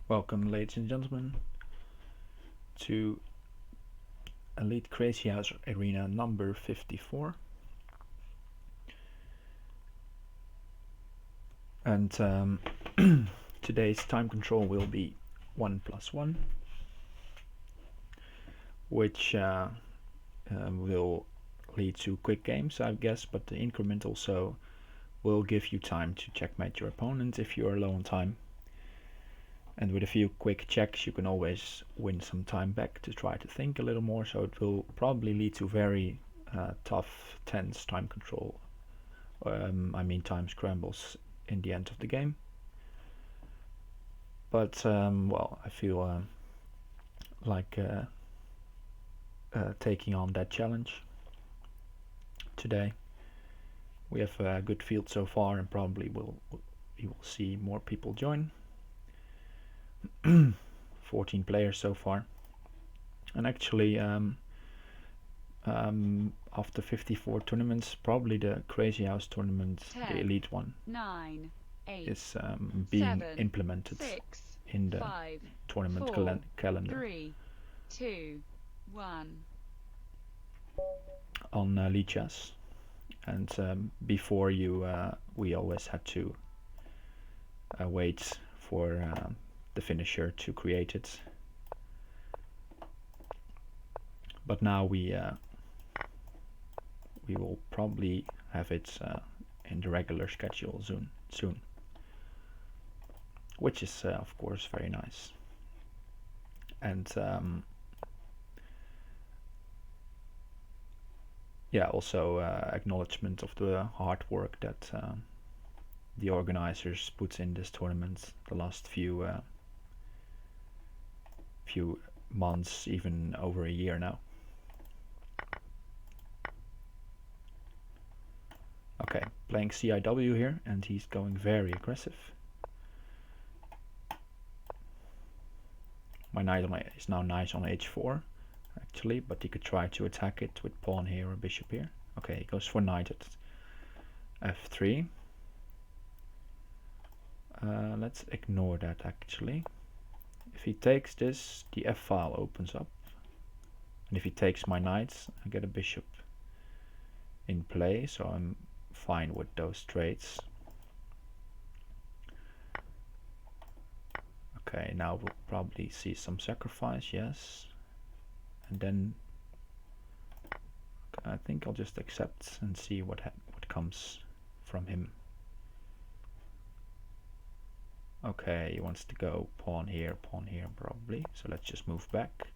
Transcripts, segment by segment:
Welcome, ladies and gentlemen, to Elite Crazyhouse Arena number 54. And today's time control will be 1+1, which will lead to quick games, I guess, but the increment also will give you time to checkmate your opponent if you are low on time. And with a few quick checks you can always win some time back to try to think a little more, so it will probably lead to very tough, tense time control, time scrambles in the end of the game. But well, I feel like taking on that challenge today. We have a good field so far, and probably you will see more people join. 14 players so far, and actually after 54 tournaments, probably the Crazyhouse tournament, 10, the elite one, 9, 8, is being 7, implemented 6, in the 5, tournament 4, calendar 3, 2, 1. on Lichess. And before we always had to wait for the finisher to create it, but now we will probably have it in the regular schedule soon, which is of course very nice. And yeah, also acknowledgement of the hard work that the organizers put in this tournament the last few months, even over a year now. Okay, playing CIW here, and he's going very aggressive. My knight is now nice on h4, actually, but he could try to attack it with pawn here or bishop here. Okay, he goes for knight at f3. Let's ignore that, actually. If he takes this, the f file opens up, and if he takes my knight, I get a bishop in play, so I'm fine with those trades. Okay, now we'll probably see some sacrifice, yes, and then I think I'll just accept and see what comes from him. Okay, he wants to go pawn here probably, so let's just move back.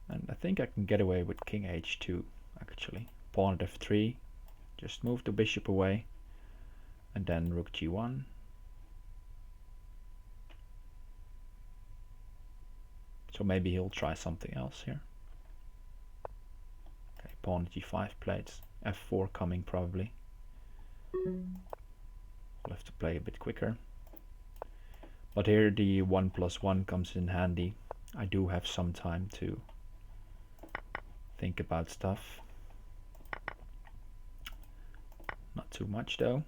And I think I can get away with king h2, actually. Pawn at f3, just move the bishop away, and then rook g1. So maybe he'll try something else here. Okay, pawn g5 played, f4 coming probably. We'll have to play a bit quicker. But here the 1+1 comes in handy. I do have some time to think about stuff. Not too much though.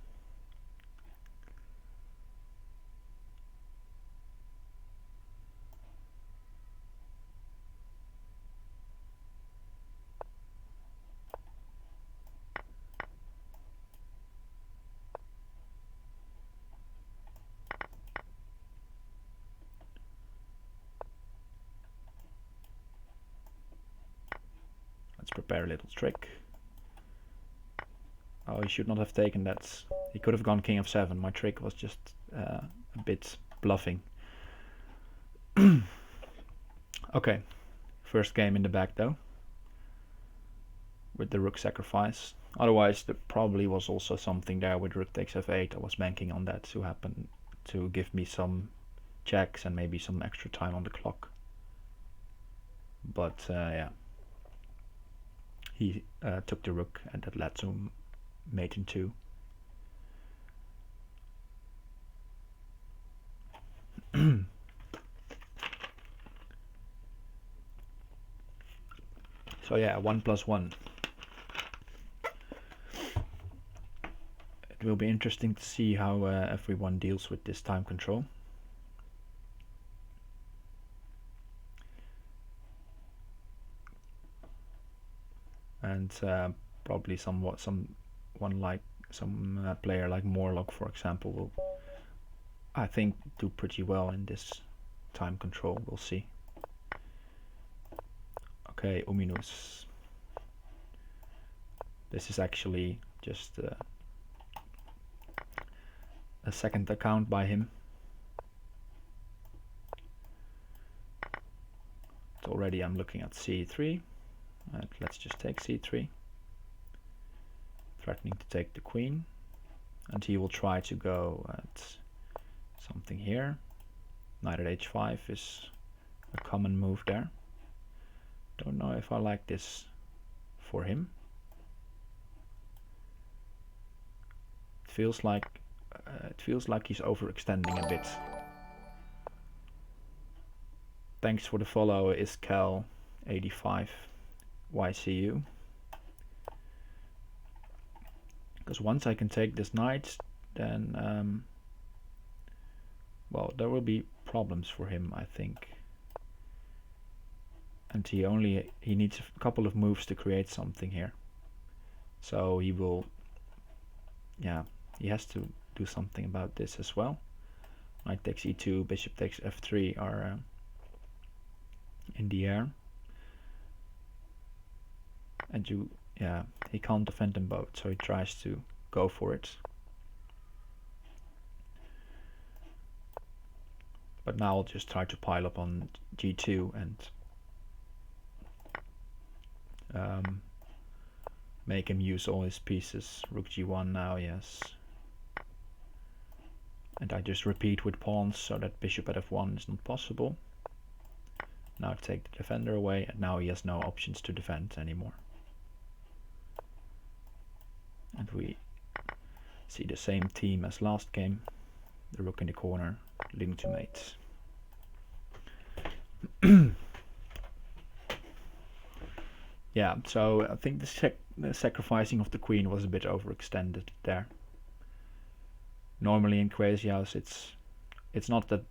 Let's prepare a little trick. Oh, he should not have taken that. He could have gone king f7. My trick was just a bit bluffing. Okay, first game in the bag though, with the rook sacrifice. Otherwise there probably was also something there with rook takes f8. I was banking on that to happen, to give me some checks and maybe some extra time on the clock. But yeah, he took the rook, and that led to mate in 2. So yeah, 1+1. It will be interesting to see how everyone deals with this time control. And probably some player like Morlock, for example, will, I think, do pretty well in this time control. We'll see. Okay, Ominous. This is actually just a second account by him. So already I'm looking at c3. Let's just take c3. Threatening to take the queen. And he will try to go at something here. Knight at h5 is a common move there. Don't know if I like this for him. It feels like he's overextending a bit. Thanks for the follow, Iscal85 YCU. Because once I can take this knight, then well, there will be problems for him, I think. And he needs a couple of moves to create something here. So he will, yeah, he has to do something about this as well. Knight takes e2, bishop takes f3 are in the air. And he can't defend them both, so he tries to go for it. But now I'll just try to pile up on g2 and make him use all his pieces. Rook g1 now, yes. And I just repeat with pawns so that bishop at f1 is not possible. Now take the defender away, and now he has no options to defend anymore. And we see the same team as last game. The rook in the corner, leading to mate. Yeah, so I think the sacrificing of the queen was a bit overextended there. Normally in Crazyhouse it's not that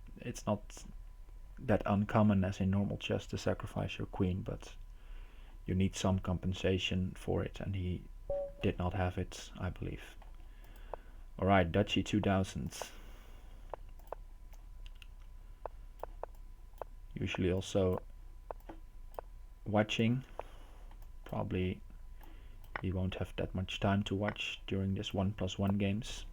uncommon as in normal chess to sacrifice your queen, but you need some compensation for it, and he did not have it, I believe. Alright, Dutchy 2000. Usually also watching. Probably he won't have that much time to watch during this 1+1 games.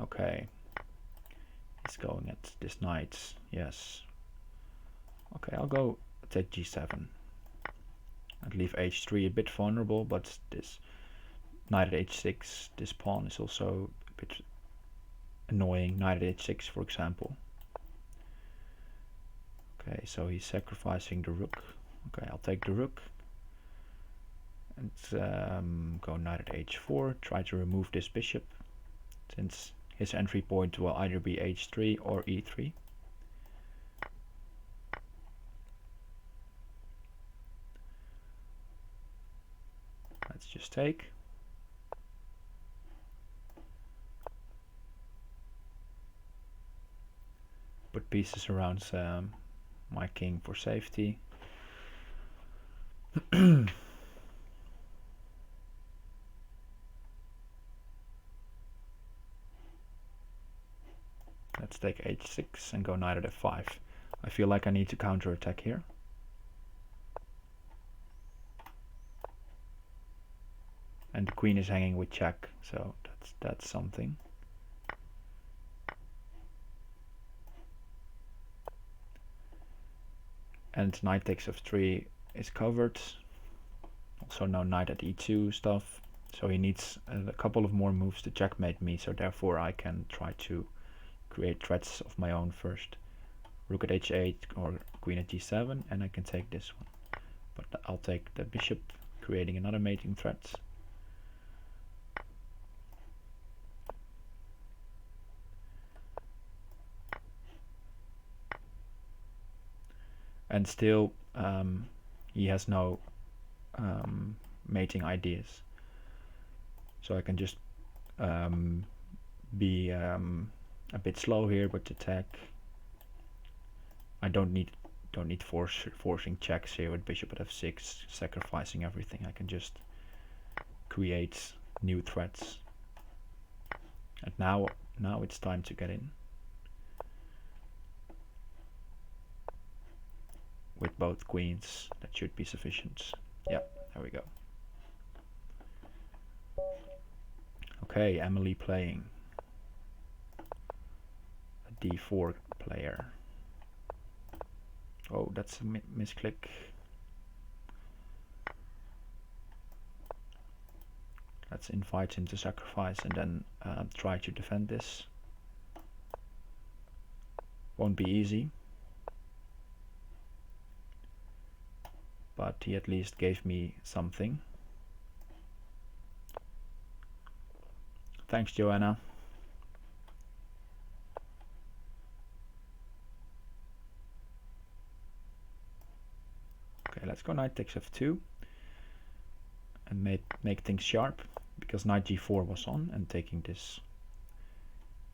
Okay, he's going at this knight, yes. Okay, I'll go take g7 and leave h3 a bit vulnerable, but this knight at h6, this pawn is also a bit annoying. Knight at h6, for example. Okay, so he's sacrificing the rook. Okay, I'll take the rook and go knight at h4, try to remove this bishop, since his entry point will either be h3 or e3. Let's just take. Put pieces around my king for safety. Let's take h6 and go knight at f5. I feel like I need to counterattack here. And the queen is hanging with check, so that's something. And knight takes f3 is covered. Also no knight at e2 stuff. So he needs a couple of more moves to checkmate me, so therefore I can try to create threats of my own first. Rook at h8 or queen at g7, and I can take this one. But I'll take the bishop, creating another mating threat. And still he has no mating ideas. So I can just be a bit slow here with the attack. I don't need forcing checks here with bishop at f6, sacrificing everything. I can just create new threats. And now it's time to get in. With both queens, that should be sufficient. Yeah, there we go. Okay, Emily playing a d4 player. Oh, that's a misclick. Let's invite him to sacrifice and then try to defend this. Won't be easy. But he at least gave me something. Thanks, Joanna. Okay, let's go knight takes f2 and make things sharp, because knight g4 was on and taking this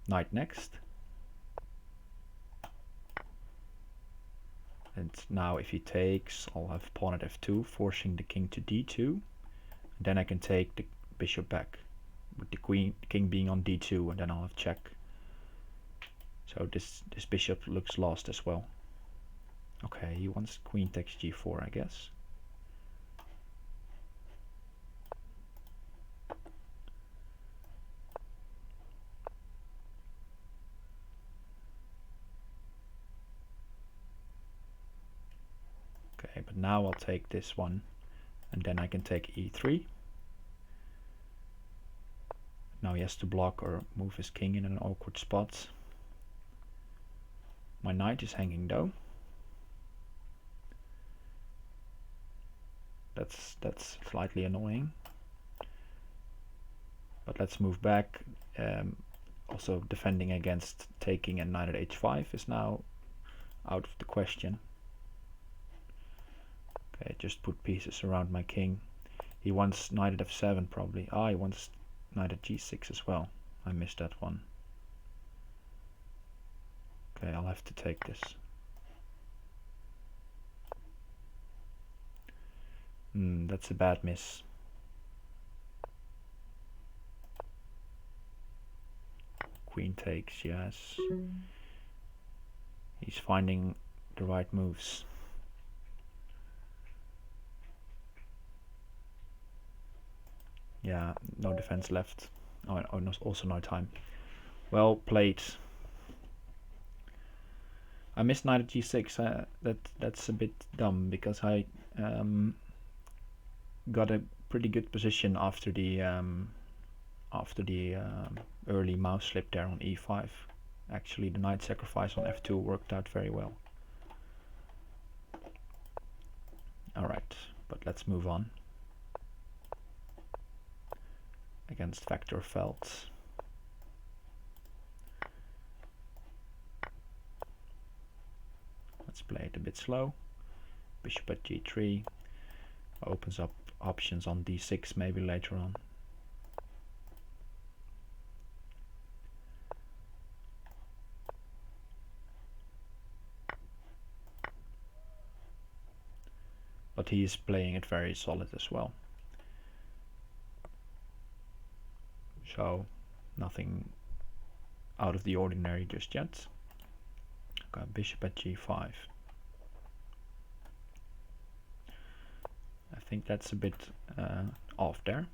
knight next. And now if he takes, I'll have pawn at f2, forcing the king to d2. And then I can take the bishop back, with the king being on d2, and then I'll have check. So this bishop looks lost as well. Okay, he wants queen takes g4, I guess. Okay, but now I'll take this one, and then I can take e3. Now he has to block or move his king in an awkward spot. My knight is hanging though. That's slightly annoying. But let's move back. Also defending against taking a knight at h5 is now out of the question. Okay, just put pieces around my king. He wants knight at f7 probably. Ah, he wants knight at g6 as well. I missed that one. Okay, I'll have to take this. That's a bad miss. Queen takes, yes. He's finding the right moves. Yeah, no defense left. Oh, also no time. Well played. I missed knight at g6. That's a bit dumb, because I got a pretty good position after the early mouse slip there on e5. Actually, the knight sacrifice on f2 worked out very well. Alright, but let's move on. Against Vector Felt. Let's play it a bit slow. Bishop at g3 opens up options on d6 maybe later on. But he is playing it very solid as well. So nothing out of the ordinary just yet. Got bishop at g5. I think that's a bit off there.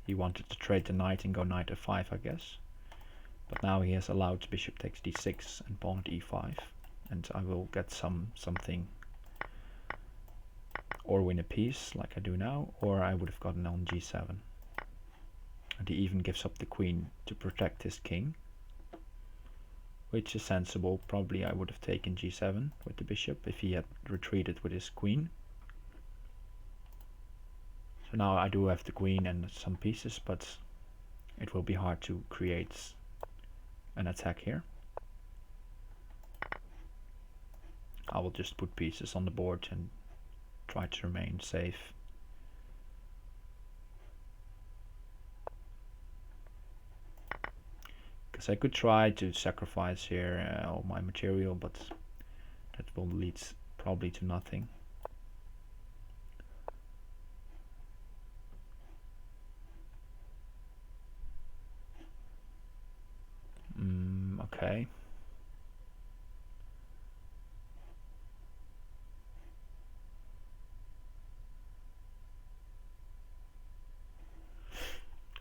He wanted to trade the knight and go knight f5, I guess. But now he has allowed bishop takes d6 and pawn at e5. And I will get something, or win a piece like I do now, or I would have gotten on g7. And he even gives up the queen to protect his king, which is sensible. Probably I would have taken g7 with the bishop if he had retreated with his queen. So now I do have the queen and some pieces, but it will be hard to create an attack here. I will just put pieces on the board and try to remain safe. Because I could try to sacrifice here all my material, but that will lead probably to nothing. Okay.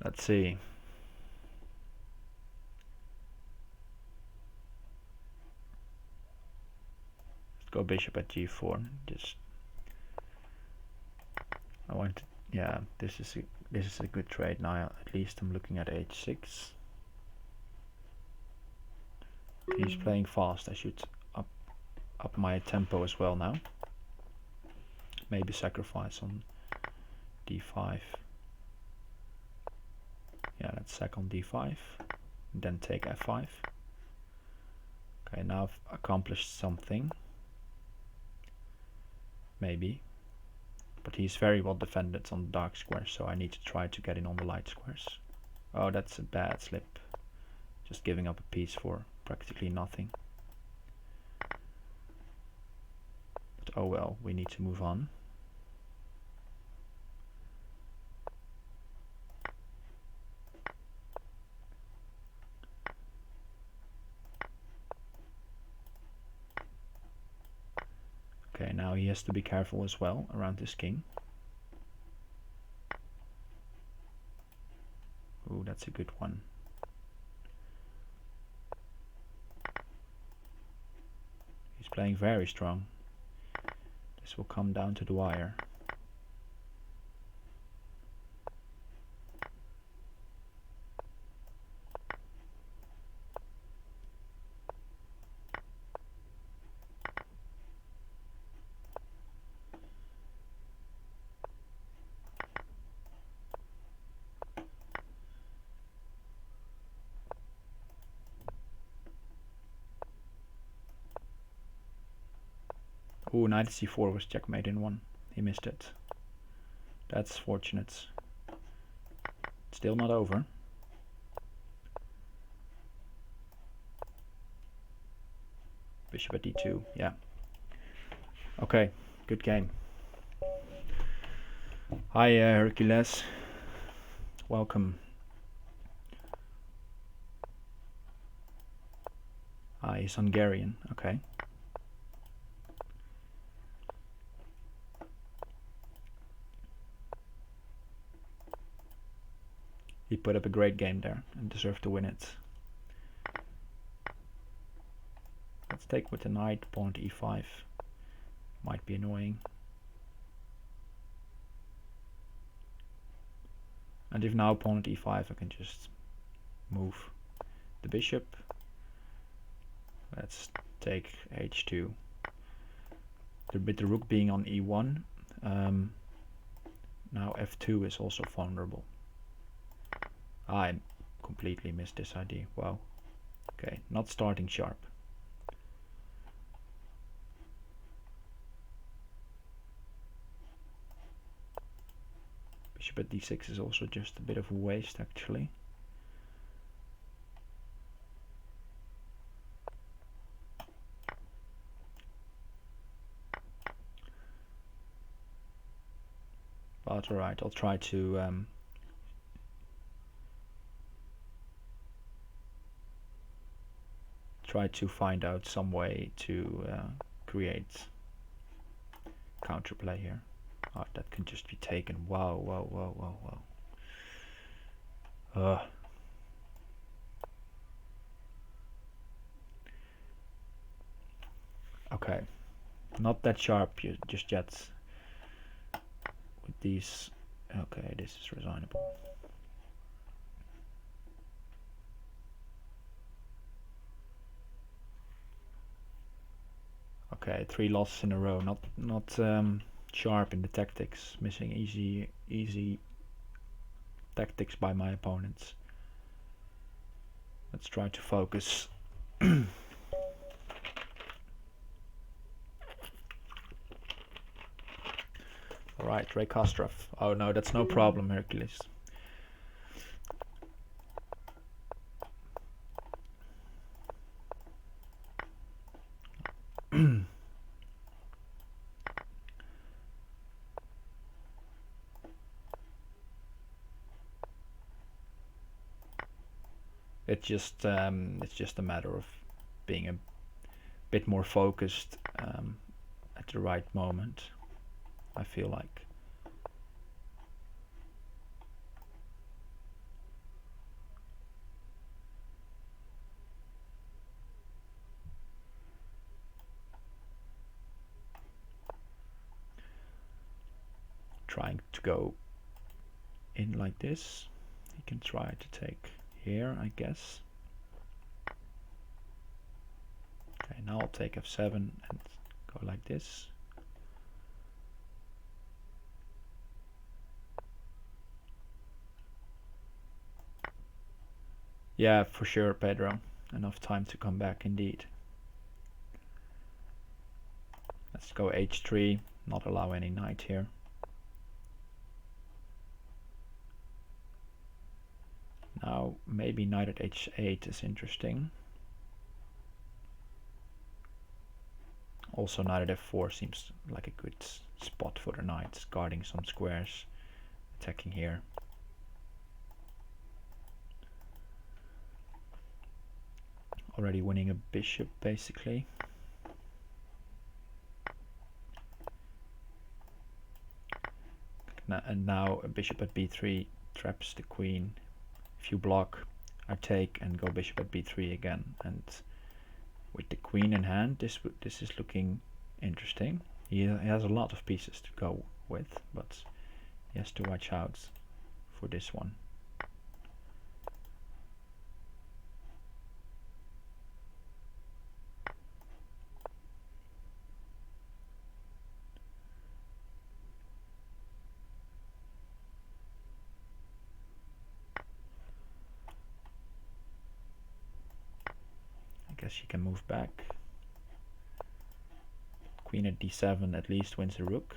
Let's see. Let's go bishop at g4. Just I want to, yeah, this is a good trade now. At least I'm looking at h6. He's playing fast. I should up my tempo as well now. Maybe sacrifice on d5. Yeah, let's sack on d5. Then take f5. Okay, now I've accomplished something. Maybe. But he's very well defended on the dark squares, so I need to try to get in on the light squares. Oh, that's a bad slip. Just giving up a piece for practically nothing. But oh well, we need to move on. Okay, now he has to be careful as well around this king. Ooh, that's a good one. He's playing very strong. This will come down to the wire. Ooh, knight c4 was checkmate in one. He missed it. That's fortunate. Still not over. Bishop at d2, yeah. Okay, good game. Hi Hercules. Welcome. Ah, he's Hungarian, okay. He put up a great game there and deserved to win it. Let's take with the knight, pawn to e5. Might be annoying. And if now pawn to e5, I can just move the bishop. Let's take h2. With the rook being on e1, now f2 is also vulnerable. I completely missed this idea. Wow. Okay, not starting sharp. Bishop at d6 is also just a bit of a waste actually. But alright, I'll try to find out some way to create counterplay here. Oh, that can just be taken. Wow, wow, wow, wow, wow. Okay, not that sharp just yet. With these, okay, this is resignable. Okay, 3 losses in a row. Not sharp in the tactics. Missing easy tactics by my opponents. Let's try to focus. Alright, Ray Kostrov. Oh no, that's no problem, Hercules. It's just a matter of being a bit more focused at the right moment, I feel like. Trying to go in like this. You can try to take here, I guess. Okay, now I'll take f7 and go like this. Yeah, for sure, Pedro. Enough time to come back indeed. Let's go h3, not allow any knight here. Now maybe knight at h8 is interesting. Also knight at f4 seems like a good spot for the knights, guarding some squares, attacking here. Already winning a bishop basically. And now a bishop at b3 traps the queen. If you block, I take and go bishop at b3 again. And with the queen in hand, this is looking interesting. He has a lot of pieces to go with, but he has to watch out for this one. I guess she can move back. Queen at d7 at least wins the rook.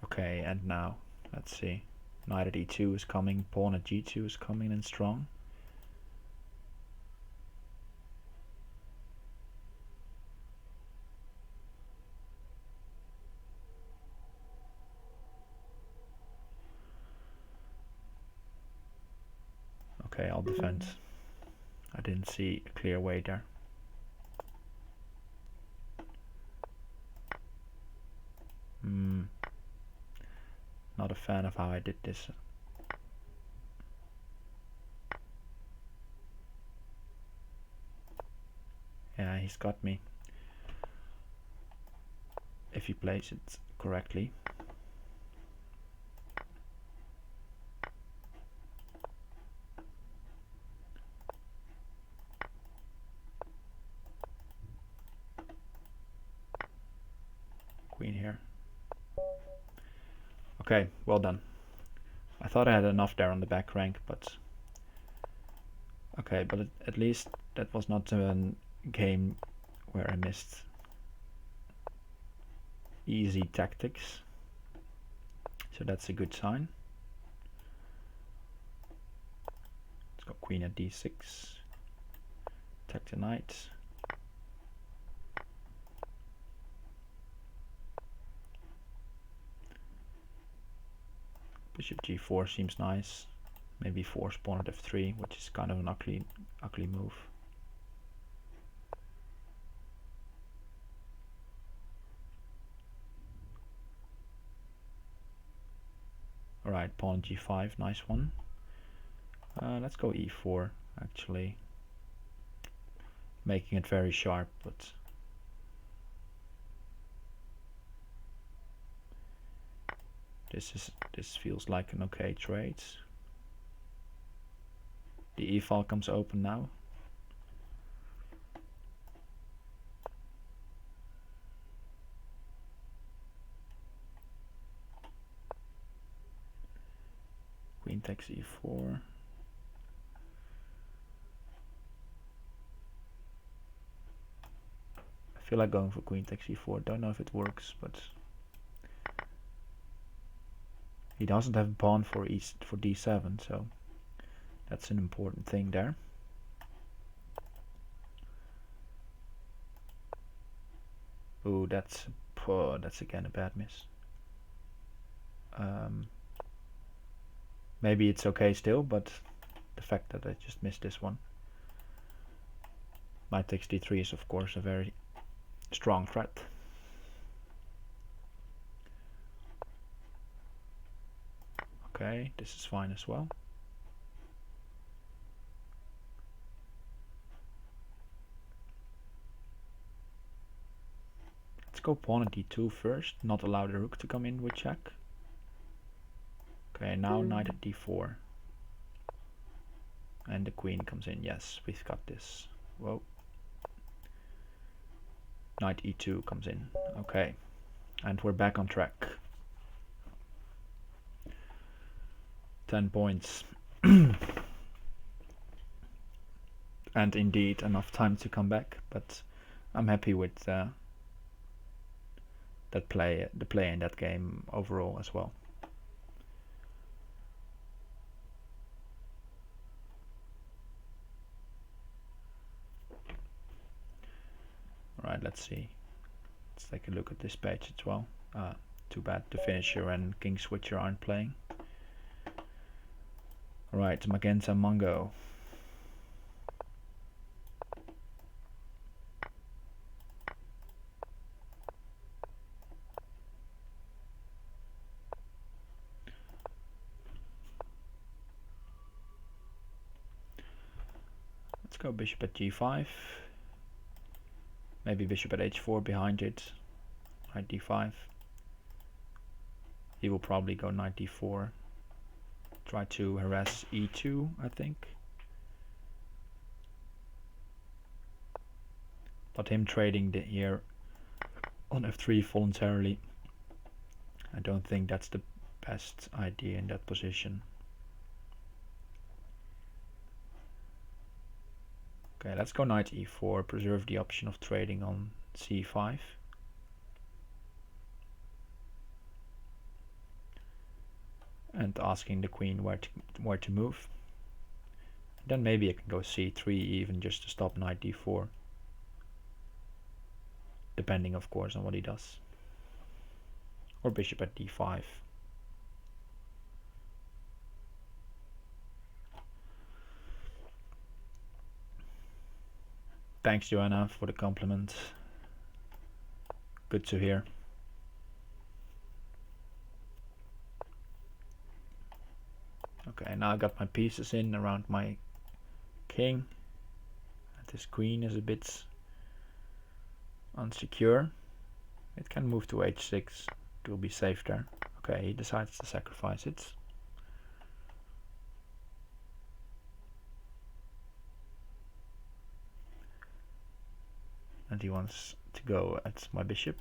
Okay, and now let's see. Knight at e2 is coming, pawn at g2 is coming and strong. Okay, I'll defend. I didn't see a clear way there. Not a fan of how I did this. Yeah, he's got me. If he plays it correctly. Queen here. Okay, well done. I thought I had enough there on the back rank, but okay, but at least that was not a game where I missed easy tactics, so that's a good sign. Let's go queen at d6, attack the knight. Bishop g4 seems nice. Maybe force pawn at f3, which is kind of an ugly move. Alright, pawn g5, nice one. Let's go e4, actually. Making it very sharp, but this feels like an okay trade. The e-file comes open now. Queen takes e4. I feel like going for queen takes e4. Don't know if it works, but he doesn't have a pawn for d7, so that's an important thing there. Ooh, that's again a bad miss. Maybe it's okay still, but the fact that I just missed this one. Knight takes d3 is of course a very strong threat. Okay, this is fine as well. Let's go pawn at d2 first, not allow the rook to come in with check. Okay, now knight at d4. And the queen comes in. Yes, we've got this. Whoa. Knight e2 comes in. Okay, and we're back on track. 10 points. And indeed enough time to come back, but I'm happy with the play in that game overall as well. Alright, let's see. Let's take a look at this page as well. Too bad the finisher and king switcher aren't playing. Alright, Magenta Mungo. Let's go bishop at g5. Maybe bishop at h4 behind it. Knight d5. He will probably go knight d4. Try to harass e2, I think. But him trading here on f3 voluntarily, I don't think that's the best idea in that position. Okay, let's go knight e4, preserve the option of trading on c5. And asking the queen where to move. Then maybe I can go c3 even, just to stop knight d4. Depending of course on what he does. Or bishop at d5. Thanks Joanna for the compliment. Good to hear. Okay, now I got my pieces in around my king. And this queen is a bit unsecure. It can move to h6. It will be safe there. Okay, he decides to sacrifice it. And he wants to go at my bishop.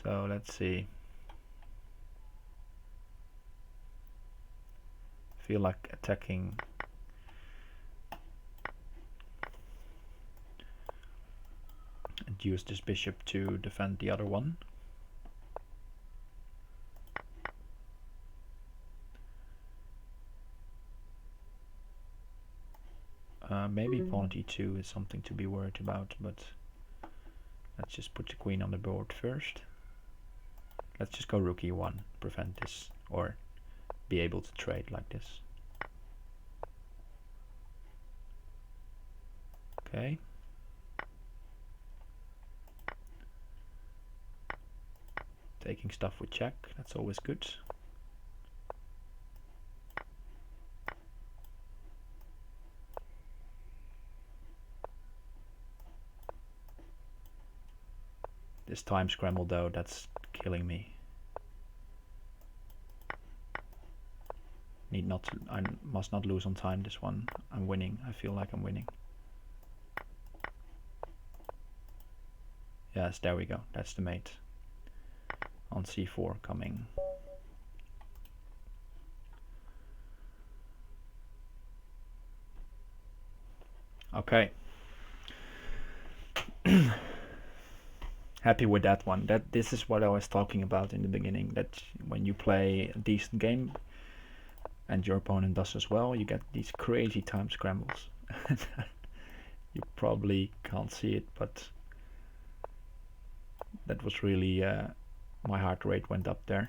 So let's see. Feel like attacking. And use this bishop to defend the other one. Maybe pawn e2 is something to be worried about, but let's just put the queen on the board first. Let's just go rook e1, prevent this, or be able to trade like this. Okay. Taking stuff with check, that's always good. This time scramble though, that's killing me. I must not lose on time this one. I'm winning. I feel like I'm winning. Yes, there we go. That's the mate. On c4 coming. Okay. Happy with that one. This is what I was talking about in the beginning, that when you play a decent game and your opponent does as well, you get these crazy time scrambles. You probably can't see it, but that was really my heart rate went up there.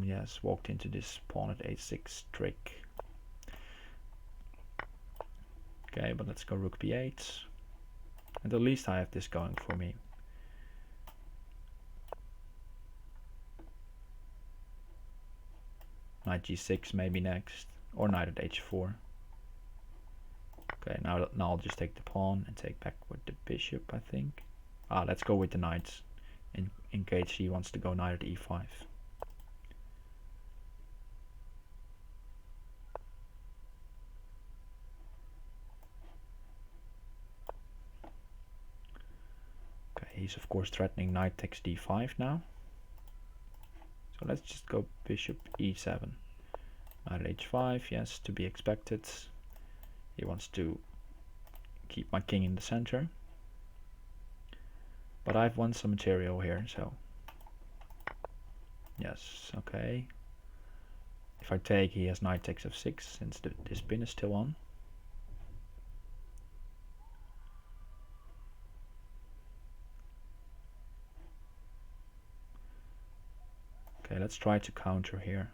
Yes, walked into this pawn at a6 trick. Okay, but let's go rook b8. And at least I have this going for me. Knight g6 maybe next, or knight at h4. Okay, now I'll just take the pawn and take back with the bishop, I think. Let's go with the knight, in case he wants to go knight at e5. Okay, he's of course threatening knight takes d5 now. So let's just go bishop e7. Knight at h5, yes, to be expected. He wants to keep my king in the center. But I've won some material here, so yes, okay. If I take, he has knight takes f6 since this pin is still on. Okay, let's try to counter here.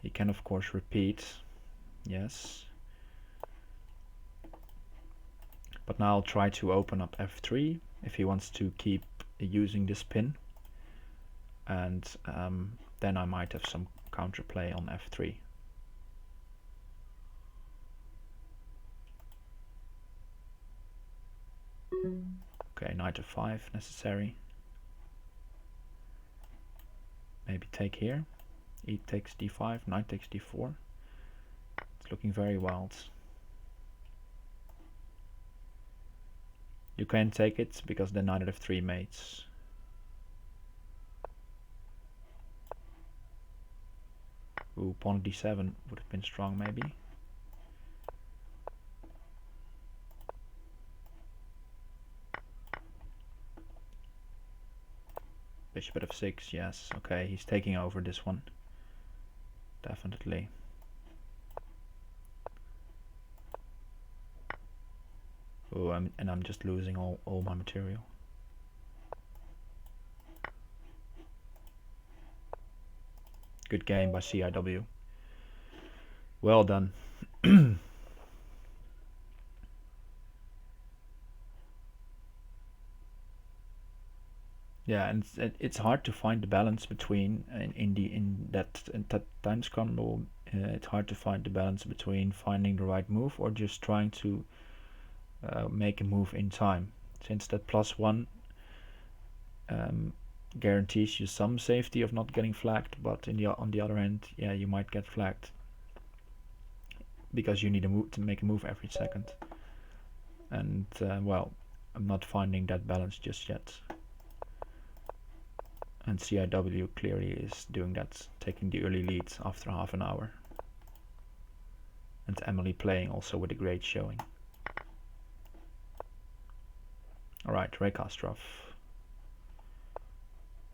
He can of course repeat, yes. But now I'll try to open up f3 if he wants to keep using this pin. And then I might have some counterplay on f3. Okay, knight f5 necessary. Maybe take here. E takes d5, knight takes d4. It's looking very wild. You can take it because the knight at f3 mates. Ooh, pawn at d7 would have been strong maybe. Bishop at f6, yes, okay, he's taking over this one. Definitely. Oh, and I'm just losing all my material. Good game by CIW. Well done. Yeah, and it's hard to find the balance between in that time scramble. It's hard to find the balance between finding the right move or just trying to make a move in time, since that +1 guarantees you some safety of not getting flagged, but on the other hand, yeah, you might get flagged because you need a move to make a move every second. And well, I'm not finding that balance just yet. And CIW clearly is doing that, taking the early lead after half an hour. And Emily playing also with a great showing. Alright, Ray Kastrov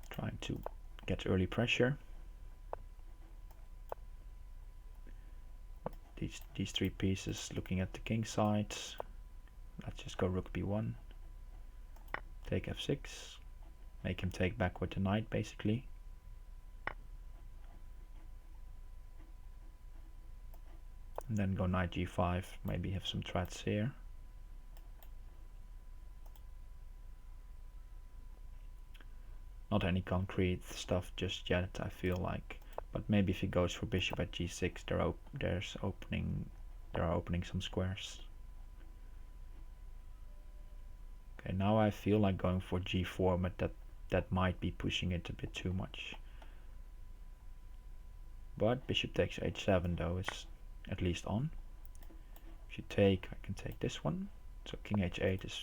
trying to get early pressure. These three pieces looking at the king side. Let's just go rook b1. Take f6. Make him take back with the knight basically. And then go knight g5, maybe have some threats here. Not any concrete stuff just yet, I feel like. But maybe if he goes for bishop at g6, there are opening some squares. Okay, now I feel like going for g4, but that might be pushing it a bit too much. But bishop takes h7 though is at least on. If you take, I can take this one. So king h8 is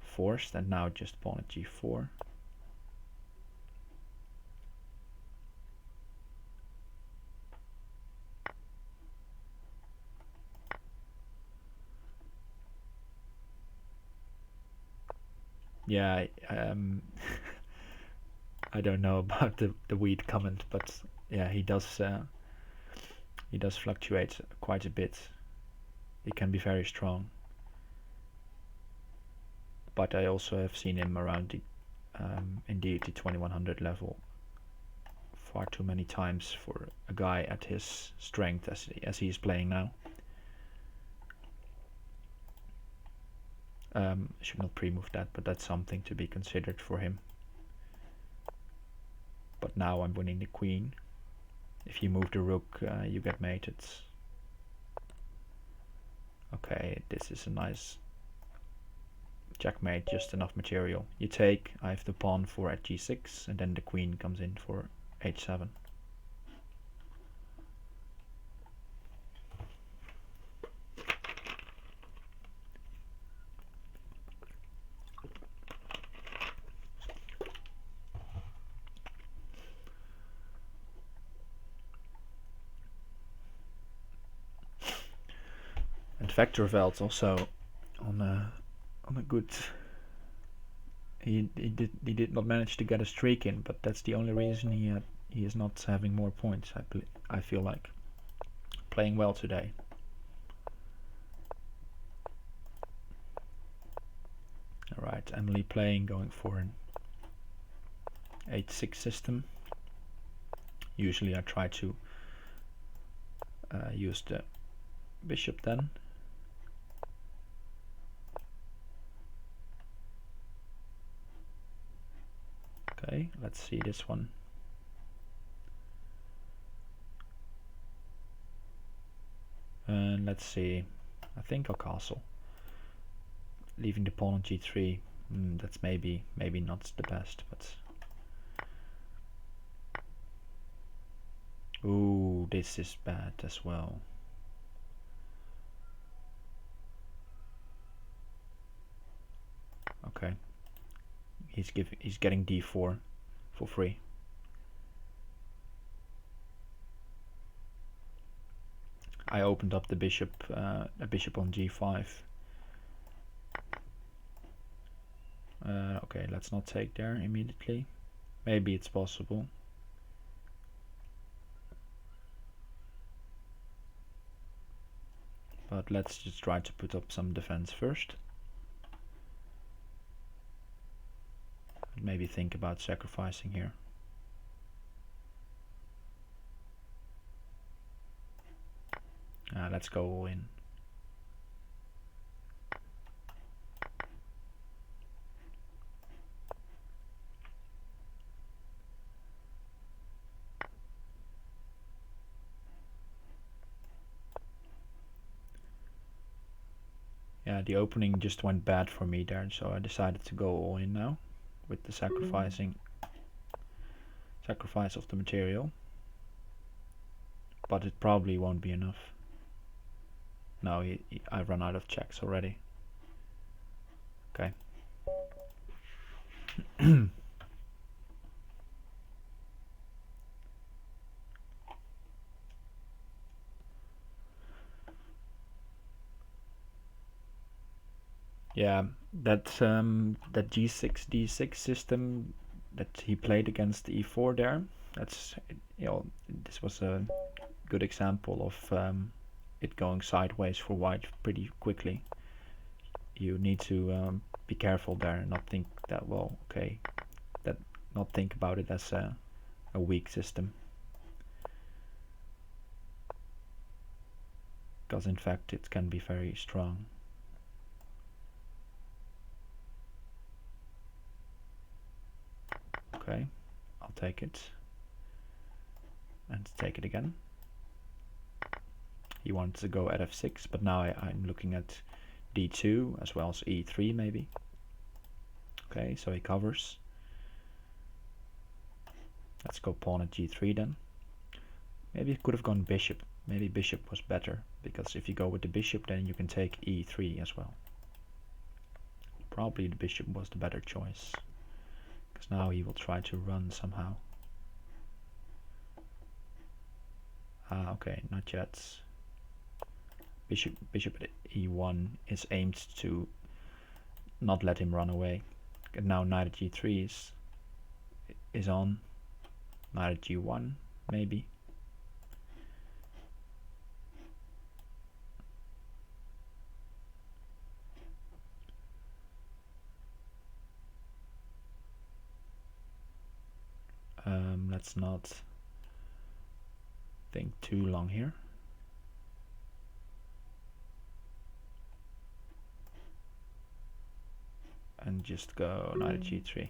forced, and now just pawn at g4. Yeah, I don't know about the weed comment, but yeah, he does fluctuate quite a bit. He can be very strong, but I also have seen him around the indeed the 2100 level far too many times for a guy at his strength as he is playing now. I should not pre-move that, but that's something to be considered for him. But now I'm winning the queen. If you move the rook, you get mated. Okay, this is a nice checkmate, just enough material. You take, I have the pawn for at g6, and then the queen comes in for h7. And Vectorveld also on a good. He did not manage to get a streak in, but that's the only reason he is not having more points. I feel like playing well today. All right, Emily playing, going for an 8-6 system. Usually I try to use the bishop then. Okay, let's see this one. And let's see, I think I'll castle. Leaving the pawn on g3, that's maybe not the best, but... Ooh, this is bad as well. Okay. He's getting d4 for free. I opened up the bishop, a bishop on g5. Okay, let's not take there immediately. Maybe it's possible. But let's just try to put up some defense first. Maybe think about sacrificing here. Let's go all in. Yeah, the opening just went bad for me there, so I decided to go all in now with the sacrifice of the material. But it probably won't be enough. No, I've run out of checks already. Okay. Yeah, that g6 d6 system that he played against e4 there, that's, you know, this was a good example of it going sideways for white pretty quickly. You need to be careful there and not think that, well, okay, not think about it as a weak system, because in fact it can be very strong. Okay, I'll take it and take it again. He wanted to go at f6, but now I'm looking at d2 as well as e3 maybe. Okay, so he covers. Let's go pawn at g3 then. Maybe it could have gone bishop. Maybe bishop was better, because if you go with the bishop then you can take e3 as well. Probably the bishop was the better choice, because now he will try to run somehow. Okay, not yet. Bishop at e1 is aimed to not let him run away. And now knight at g3 is on. Knight at g1 maybe. Let's not think too long here. And just go knight at g3.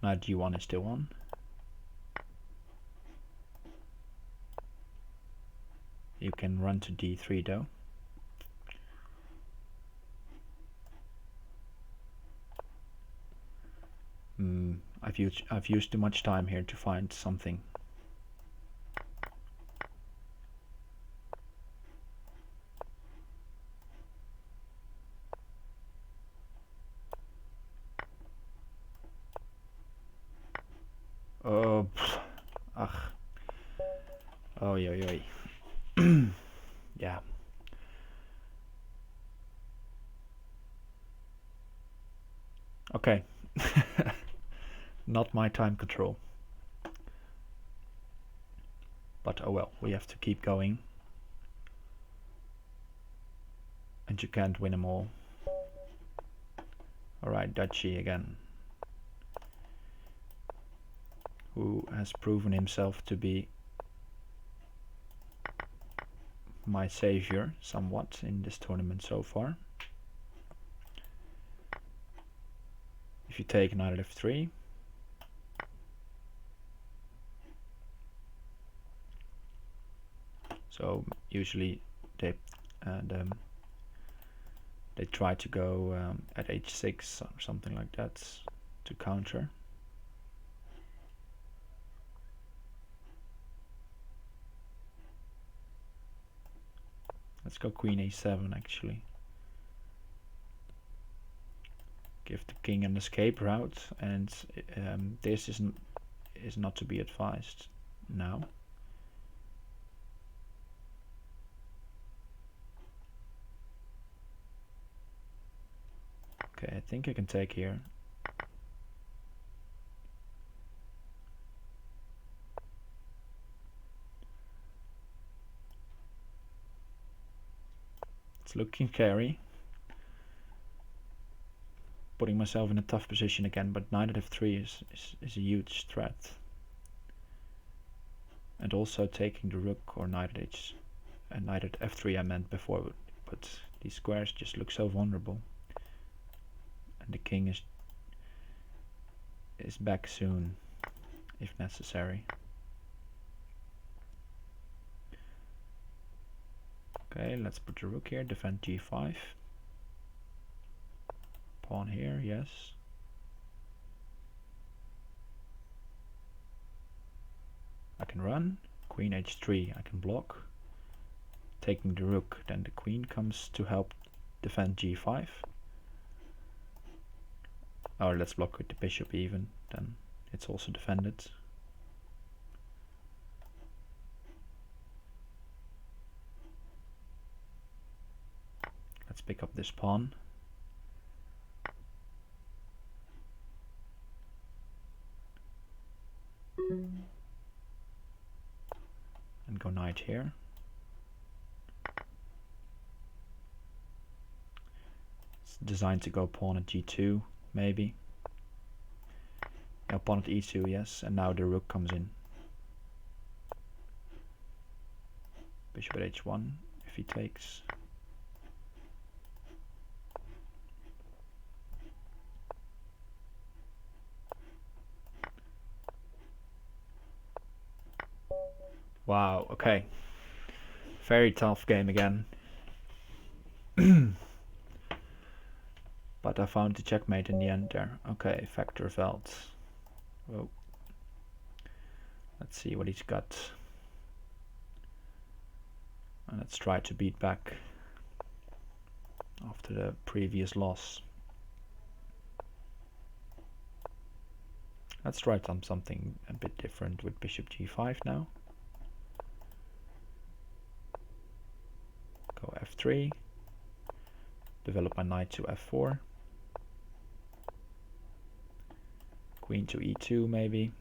Knight g1 is still on. You can run to d3 though. I've used too much time here to find something. Oh, ugh. Oh, yeah. Yeah. Okay. Not my time control. But oh well, we have to keep going. And you can't win them all. Alright, Dutchy again. Who has proven himself to be my savior somewhat in this tournament so far. If you take knight at f3, so usually they try to go at h6 or something like that to counter. Let's go queen a7 actually. Give the king an escape route, and this is not to be advised now. Okay, I think I can take here. It's looking scary. Putting myself in a tough position again, but knight at f3 is a huge threat. And also taking the rook or knight at f3 I meant before, but these squares just look so vulnerable. And the king is back soon, if necessary. Okay, let's put the rook here, defend g5. Pawn here, yes. I can run. Queen h3, I can block. Taking the rook, then the queen comes to help defend g5. Or let's block with the bishop even, then it's also defended. Let's pick up this pawn. And go knight here. It's designed to go pawn at g2, maybe. Yeah, pawn at e2, yes, and now the rook comes in. Bishop at h1, if he takes. Wow, okay. Very tough game again. But I found the checkmate in the end there. Okay, factor Veld. Whoa. Let's see what he's got. And let's try to beat back after the previous loss. Let's try something a bit different with bishop g5 now. f3, develop my knight to f4, queen to e2 maybe,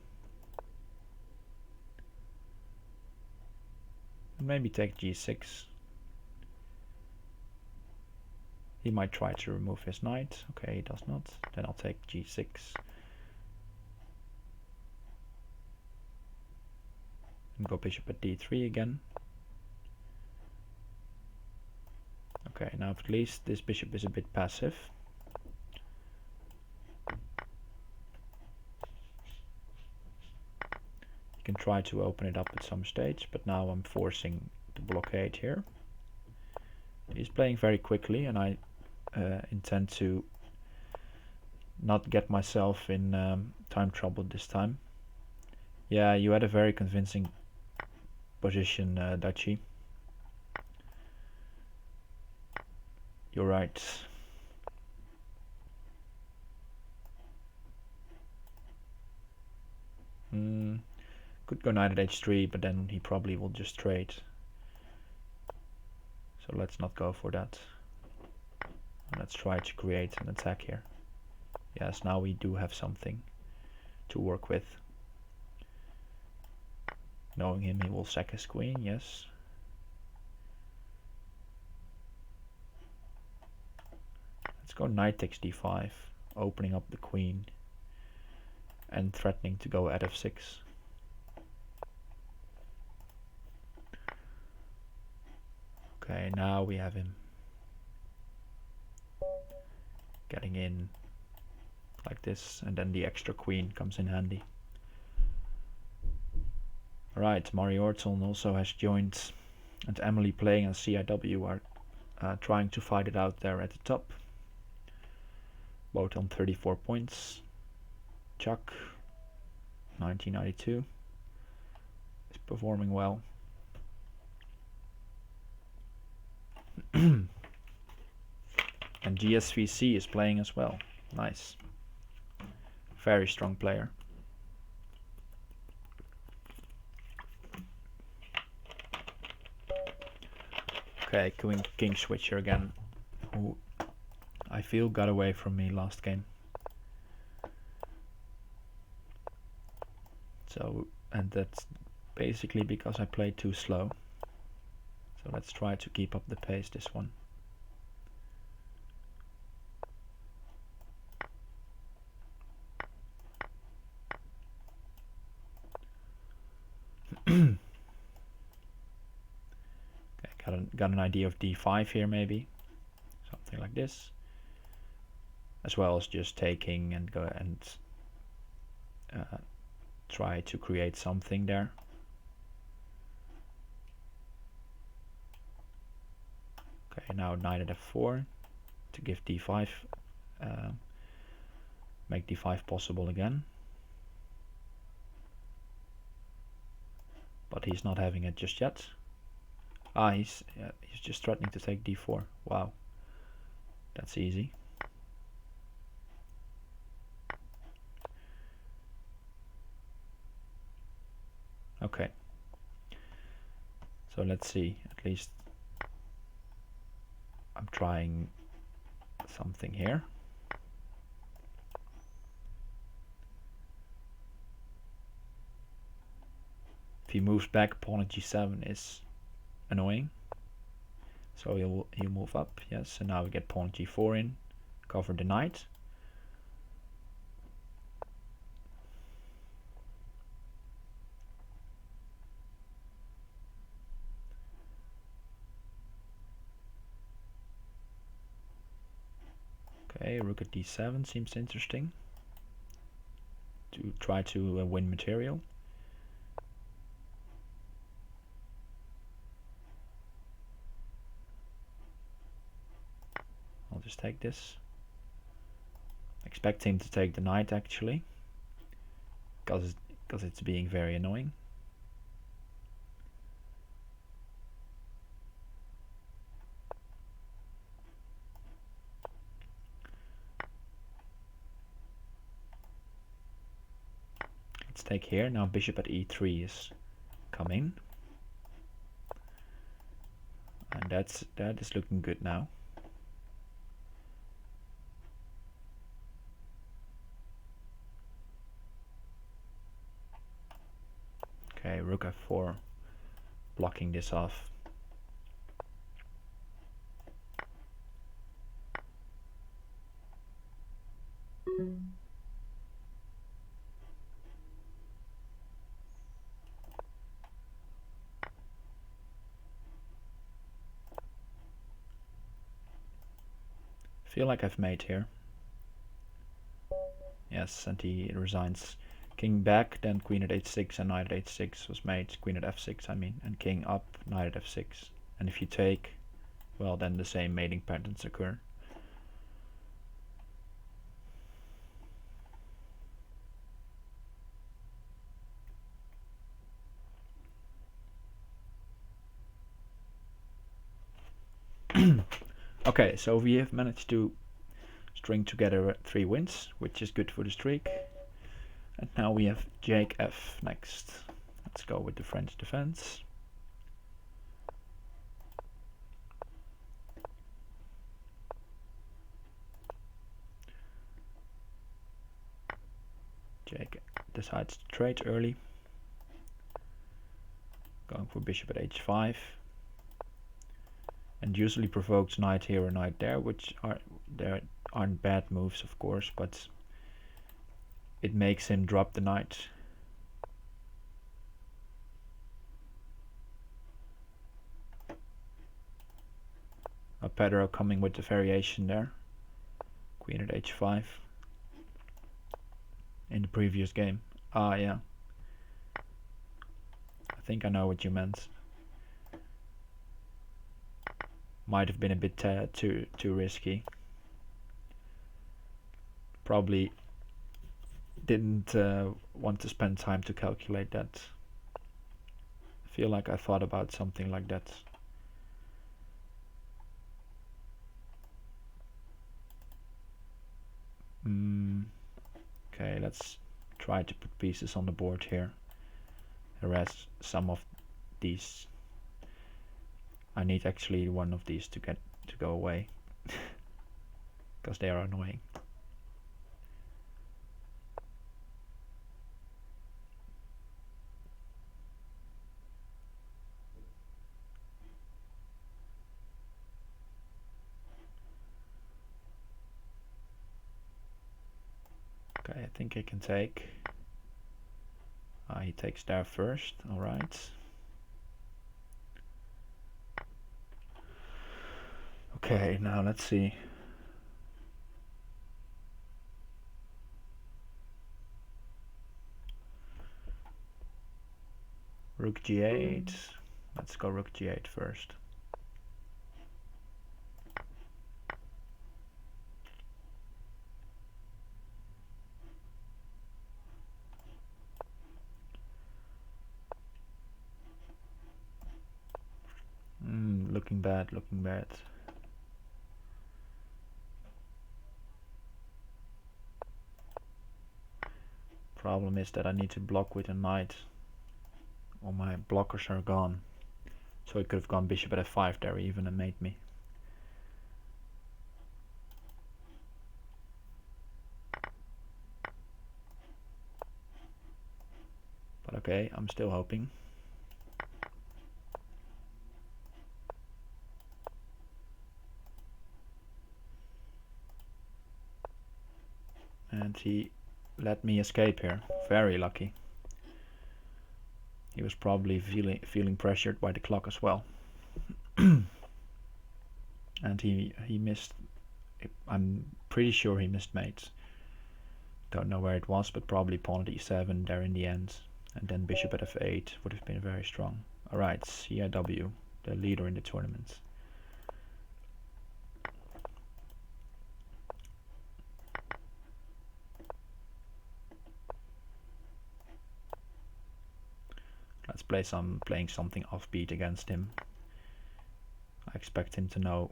maybe take g6. He might try to remove his knight. Okay, he does not. Then I'll take g6. And go bishop at d3 again. Okay, now at least this bishop is a bit passive. You can try to open it up at some stage, but now I'm forcing the blockade here. He's playing very quickly, and I intend to not get myself in time trouble this time. Yeah, you had a very convincing position, Dachi. You're right. Could go knight at h3, but then he probably will just trade. So let's not go for that. Let's try to create an attack here. Yes, now we do have something to work with. Knowing him, he will sack his queen, yes. Let's go knight takes d5, opening up the queen and threatening to go at f6. Okay, now we have him getting in like this, and then the extra queen comes in handy. Alright, Mario Orton also has joined, and Emily playing as CIW are trying to fight it out there at the top. Both on 34 points. Chuck, 1992, is performing well. And GSVC is playing as well. Nice. Very strong player. Okay, king switcher again, who I feel got away from me last game. So, and that's basically because I played too slow. So let's try to keep up the pace this one. Okay, got an idea of d5 here maybe. Something like this. As well as just taking and go and try to create something there. Okay, now knight at f4 to give d5, make d5 possible again. But he's not having it just yet. He's just threatening to take d4. Wow, that's easy. Okay, so let's see, at least I'm trying something here. If he moves back, pawn at g7 is annoying. So he'll move up, yes, and now we get pawn g4 in, cover the knight. Okay, rook at d7 seems interesting. To try to win material. I'll just take this. Expect him to take the knight actually, because it's being very annoying. Let's take here. Now bishop at e3 is coming. And that is looking good now. Okay, rook f4, blocking this off. Feel like I've made here. Yes, and he resigns. King back, then queen at h6 and knight at h6 was made. Queen at f6, I mean, and king up, knight at f6. And if you take, well, then the same mating patterns occur. Okay, so we have managed to string together 3 wins, which is good for the streak. And now we have Jake F next. Let's go with the French defense. Jake decides to trade early, going for bishop at h5, and usually provokes knight here or knight there, which aren't bad moves, of course, but it makes him drop the knight. Pedro coming with the variation there. Queen at h5 in the previous game. Ah, yeah. I think I know what you meant. Might have been a bit too risky. Probably didn't want to spend time to calculate that. I feel like I thought about something like that. Okay, let's try to put pieces on the board here. Harass some of these. I need actually one of these to go away because they are annoying. Okay, I think I can take. He takes there first, alright. Okay, now let's see. Rook g8. Let's go rook g8 first. Looking bad, looking bad. Problem is that I need to block with a knight. All my blockers are gone. So I could have gone bishop at f5 there even and made me. But okay, I'm still hoping. And he let me escape here. Very lucky. He was probably feeling pressured by the clock as well. And he missed. I'm pretty sure he missed mates. Don't know where it was, but probably pawn at e7 there in the end. And then bishop at f8 would have been very strong. Alright, CIW, the leader in the tournament. Let's playing something offbeat against him. I expect him to know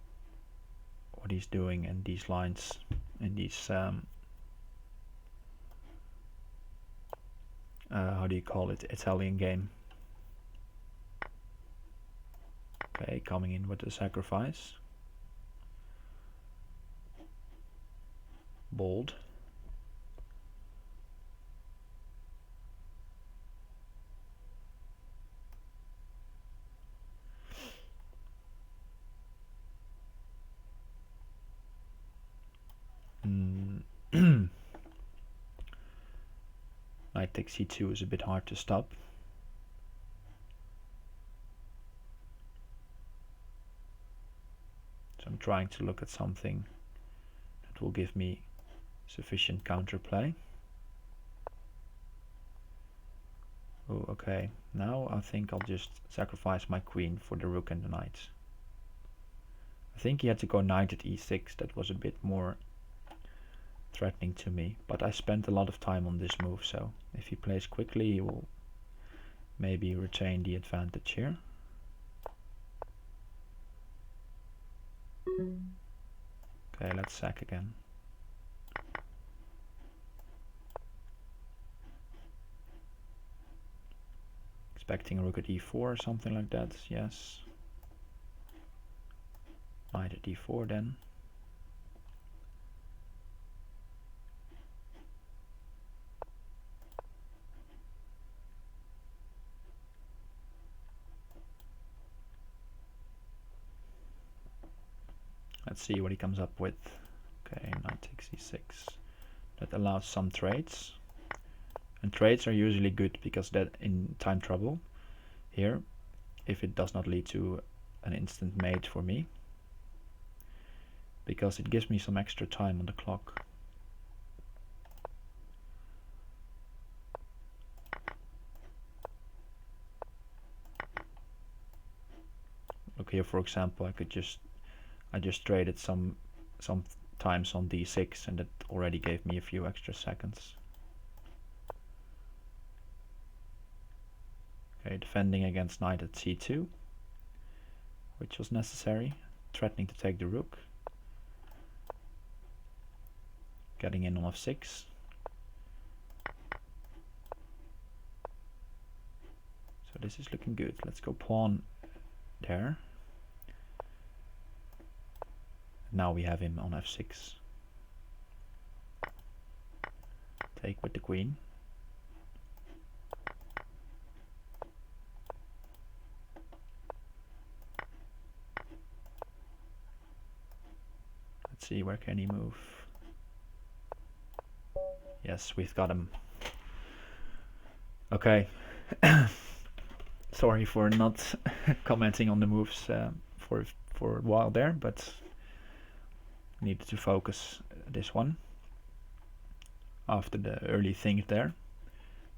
what he's doing in these lines, in these how do you call it, Italian game. Okay, coming in with the sacrifice. Bold. Knight takes c2 is a bit hard to stop. So I'm trying to look at something that will give me sufficient counterplay. Oh, okay. Now I think I'll just sacrifice my queen for the rook and the knight. I think he had to go knight at e6. That was a bit more threatening to me. But I spent a lot of time on this move, so if he plays quickly, he will maybe retain the advantage here. Okay, let's sack again. Expecting rook at e4 or something like that, yes. Knight at d4 then. Let's see what he comes up with. Okay, knight takes e6. That allows some trades. And trades are usually good because that in time trouble here, if it does not lead to an instant mate for me, because it gives me some extra time on the clock. Look here, for example, I just traded some times on d6 and that already gave me a few extra seconds. Okay, defending against knight at c2, which was necessary, threatening to take the rook. Getting in on f6. So this is looking good. Let's go pawn there. Now we have him on f6. Take with the queen. Let's see, where can he move? Yes, we've got him. Okay. Sorry for not commenting on the moves for a while there, but needed to focus this one after the early things there.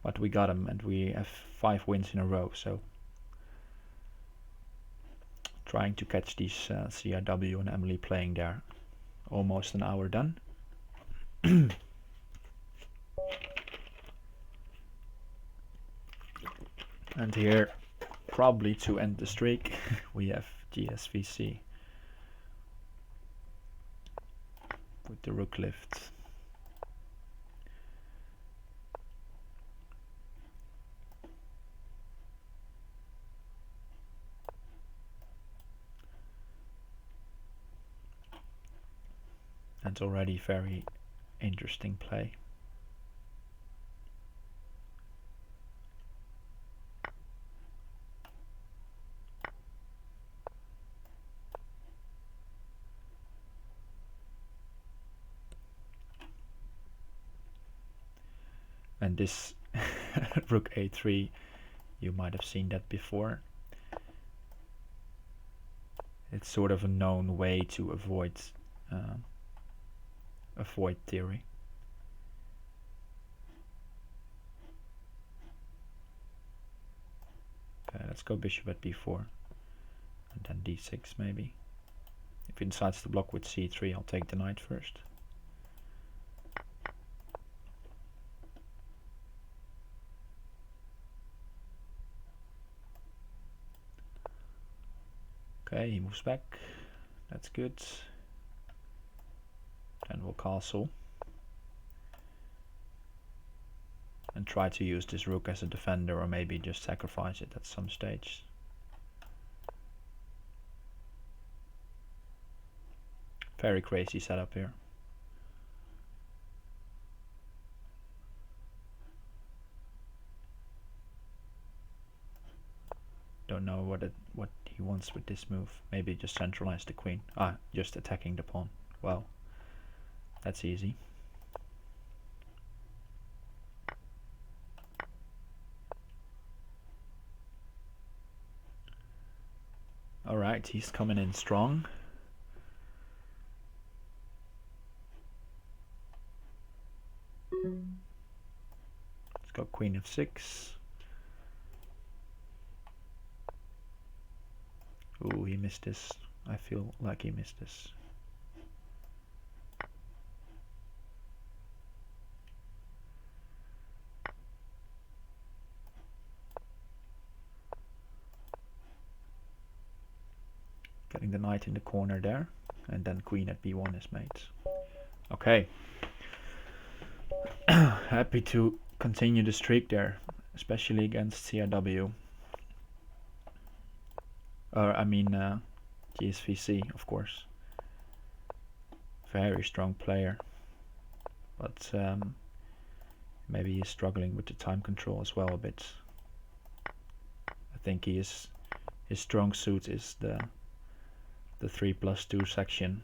But we got him and we have 5 wins in a row, so trying to catch these CRW and Emily playing there. Almost an hour done. And here, probably to end the streak, we have GSVC with the rook lift. And already very interesting play. And this rook a3, you might have seen that before. It's sort of a known way to avoid theory. Okay, let's go bishop at b4 and then d6 maybe. If he decides to block with c3, I'll take the knight first. Okay, he moves back. That's good. Then we'll castle. And try to use this rook as a defender, or maybe just sacrifice it at some stage. Very crazy setup here. Don't know what he wants with this move. Maybe just centralize the queen. Just attacking the pawn. Well, that's easy. Alright, he's coming in strong. Let's go queen f6. Ooh, he missed this. I feel like he missed this. Getting the knight in the corner there, and then queen at b1 is made. Okay. Happy to continue the streak there, especially against CRW. I mean GSVC, of course. Very strong player, but maybe he's struggling with the time control as well a bit. I think his strong suit is the 3+2 section.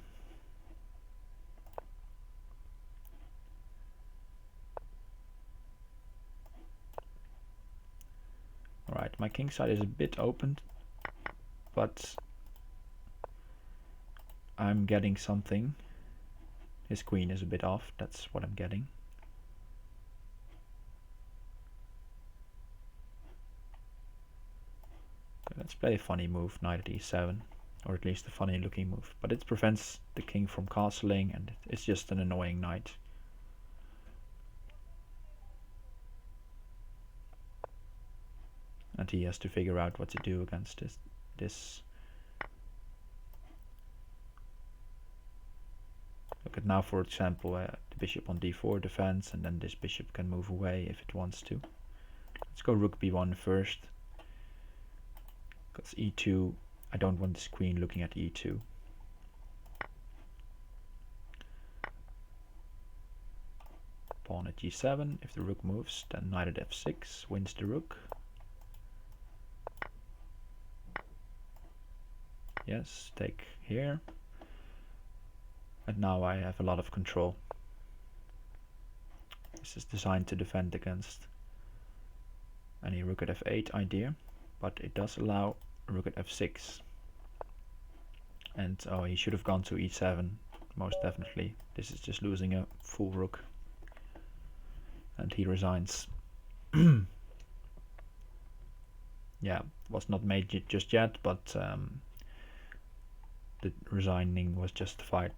Alright, my king side is a bit opened, but I'm getting something. His queen is a bit off, that's what I'm getting. Let's play a funny move, knight at e7, or at least a funny looking move, but it prevents the king from castling and it's just an annoying knight. And he has to figure out what to do against this. Look at now, for example, the bishop on d4 defense, and then this bishop can move away if it wants to. Let's go rook b1 first, because e2, I don't want this queen looking at e2. Pawn at g7, if the rook moves, then knight at f6 wins the rook. Yes, take here. And now I have a lot of control. This is designed to defend against any rook at f8 idea, but it does allow rook at f6. And oh, he should have gone to e7, most definitely. This is just losing a full rook. And he resigns. Yeah, was not made just yet, but the resigning was justified.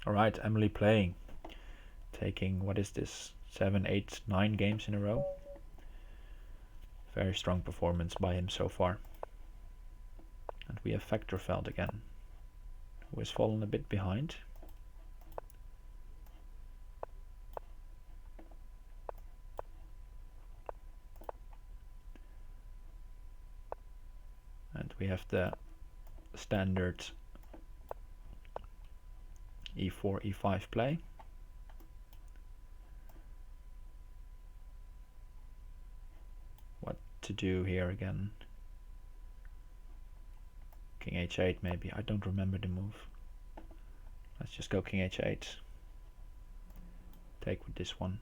Alright, Emily playing. Taking, what is this, 7, 8, 9 games in a row. Very strong performance by him so far. And we have Vectorfeld again, who has fallen a bit behind. And we have the standard e4, e5 play. What to do here again? King h8 maybe, I don't remember the move. Let's just go king h8. Take with this one.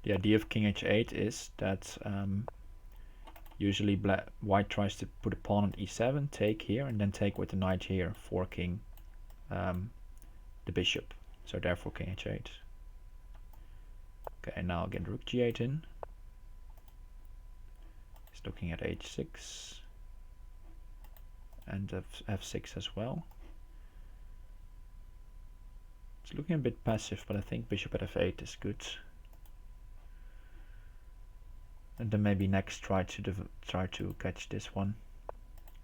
The idea of king h8 is that usually white tries to put a pawn at e7, take here, and then take with the knight here, forking the bishop. So therefore king h8. Okay, now again rook g8 in. He's looking at h6 and f6 as well. It's looking a bit passive, but I think bishop at f8 is good. And then maybe next try to catch this one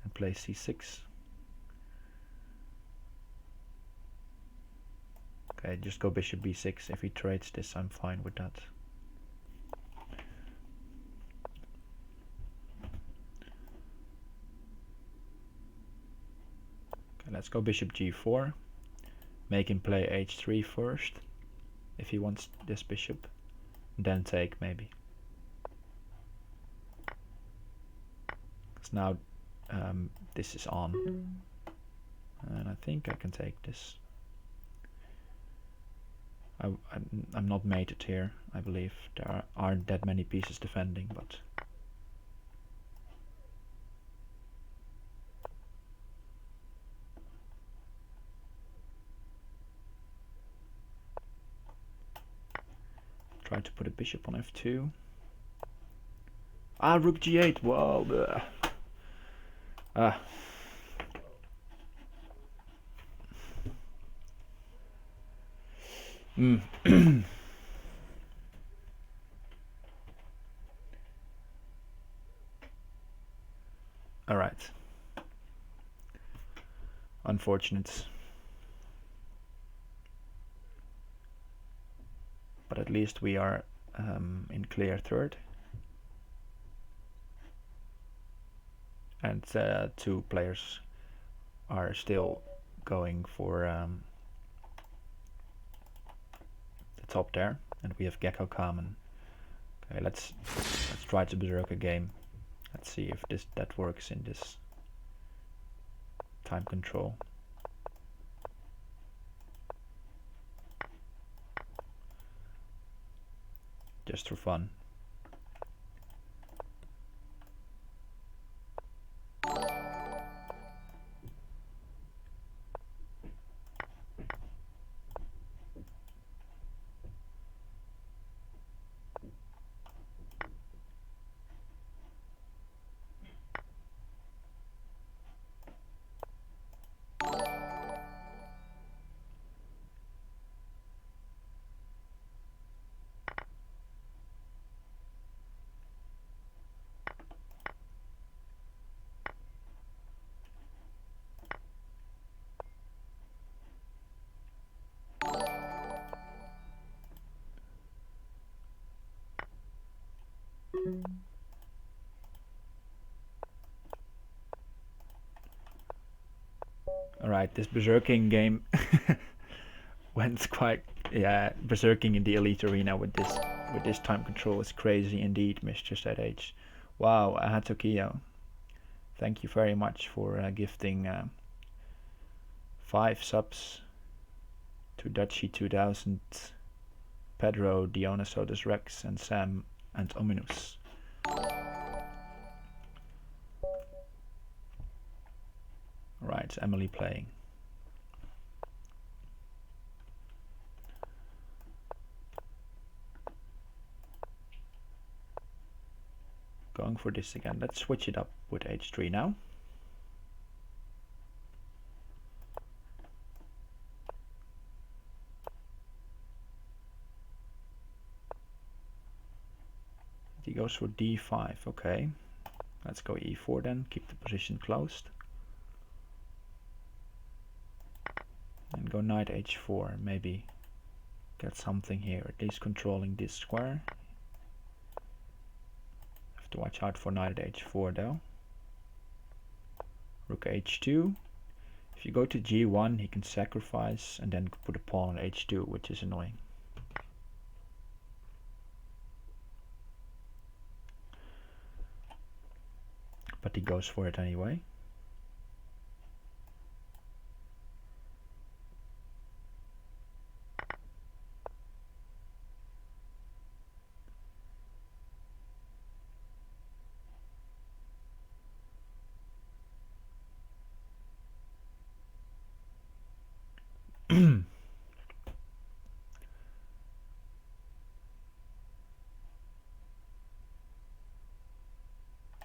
and play c6. Okay, just go bishop b6. If he trades this, I'm fine with that. Okay, let's go bishop g4. Make him play h3 first, if he wants this bishop. Then take, maybe. Because now this is on. And I think I can take this. I'm not mated here, I believe. There aren't that many pieces defending, but... Try to put a bishop on f2. Ah, rook g8, whoa! Bleh. Ah. Alright. Unfortunate. But at least we are in clear third. And two players are still going for the top there. And we have Gecko Kamen. Okay, let's try to berserk a game. Let's see if that works in this time control. Just for fun. Alright, this berserking game went quite, yeah, berserking in the elite arena with this time control is crazy indeed, Mr. ZH. Wow, Ahatokiyo. Thank you very much for gifting 5 subs to Dutchy 2000, Pedro, Dionysos Rex, and Sam and Ominous. Right, it's Emily playing. Going for this again. Let's switch it up with h3 now. He goes for d5, okay. Let's go e4 then, keep the position closed. And go knight h4, maybe get something here, at least controlling this square. Have to watch out for knight at h4 though. Rook h2. If you go to g1, he can sacrifice and then put a pawn on h2, which is annoying. But he goes for it anyway.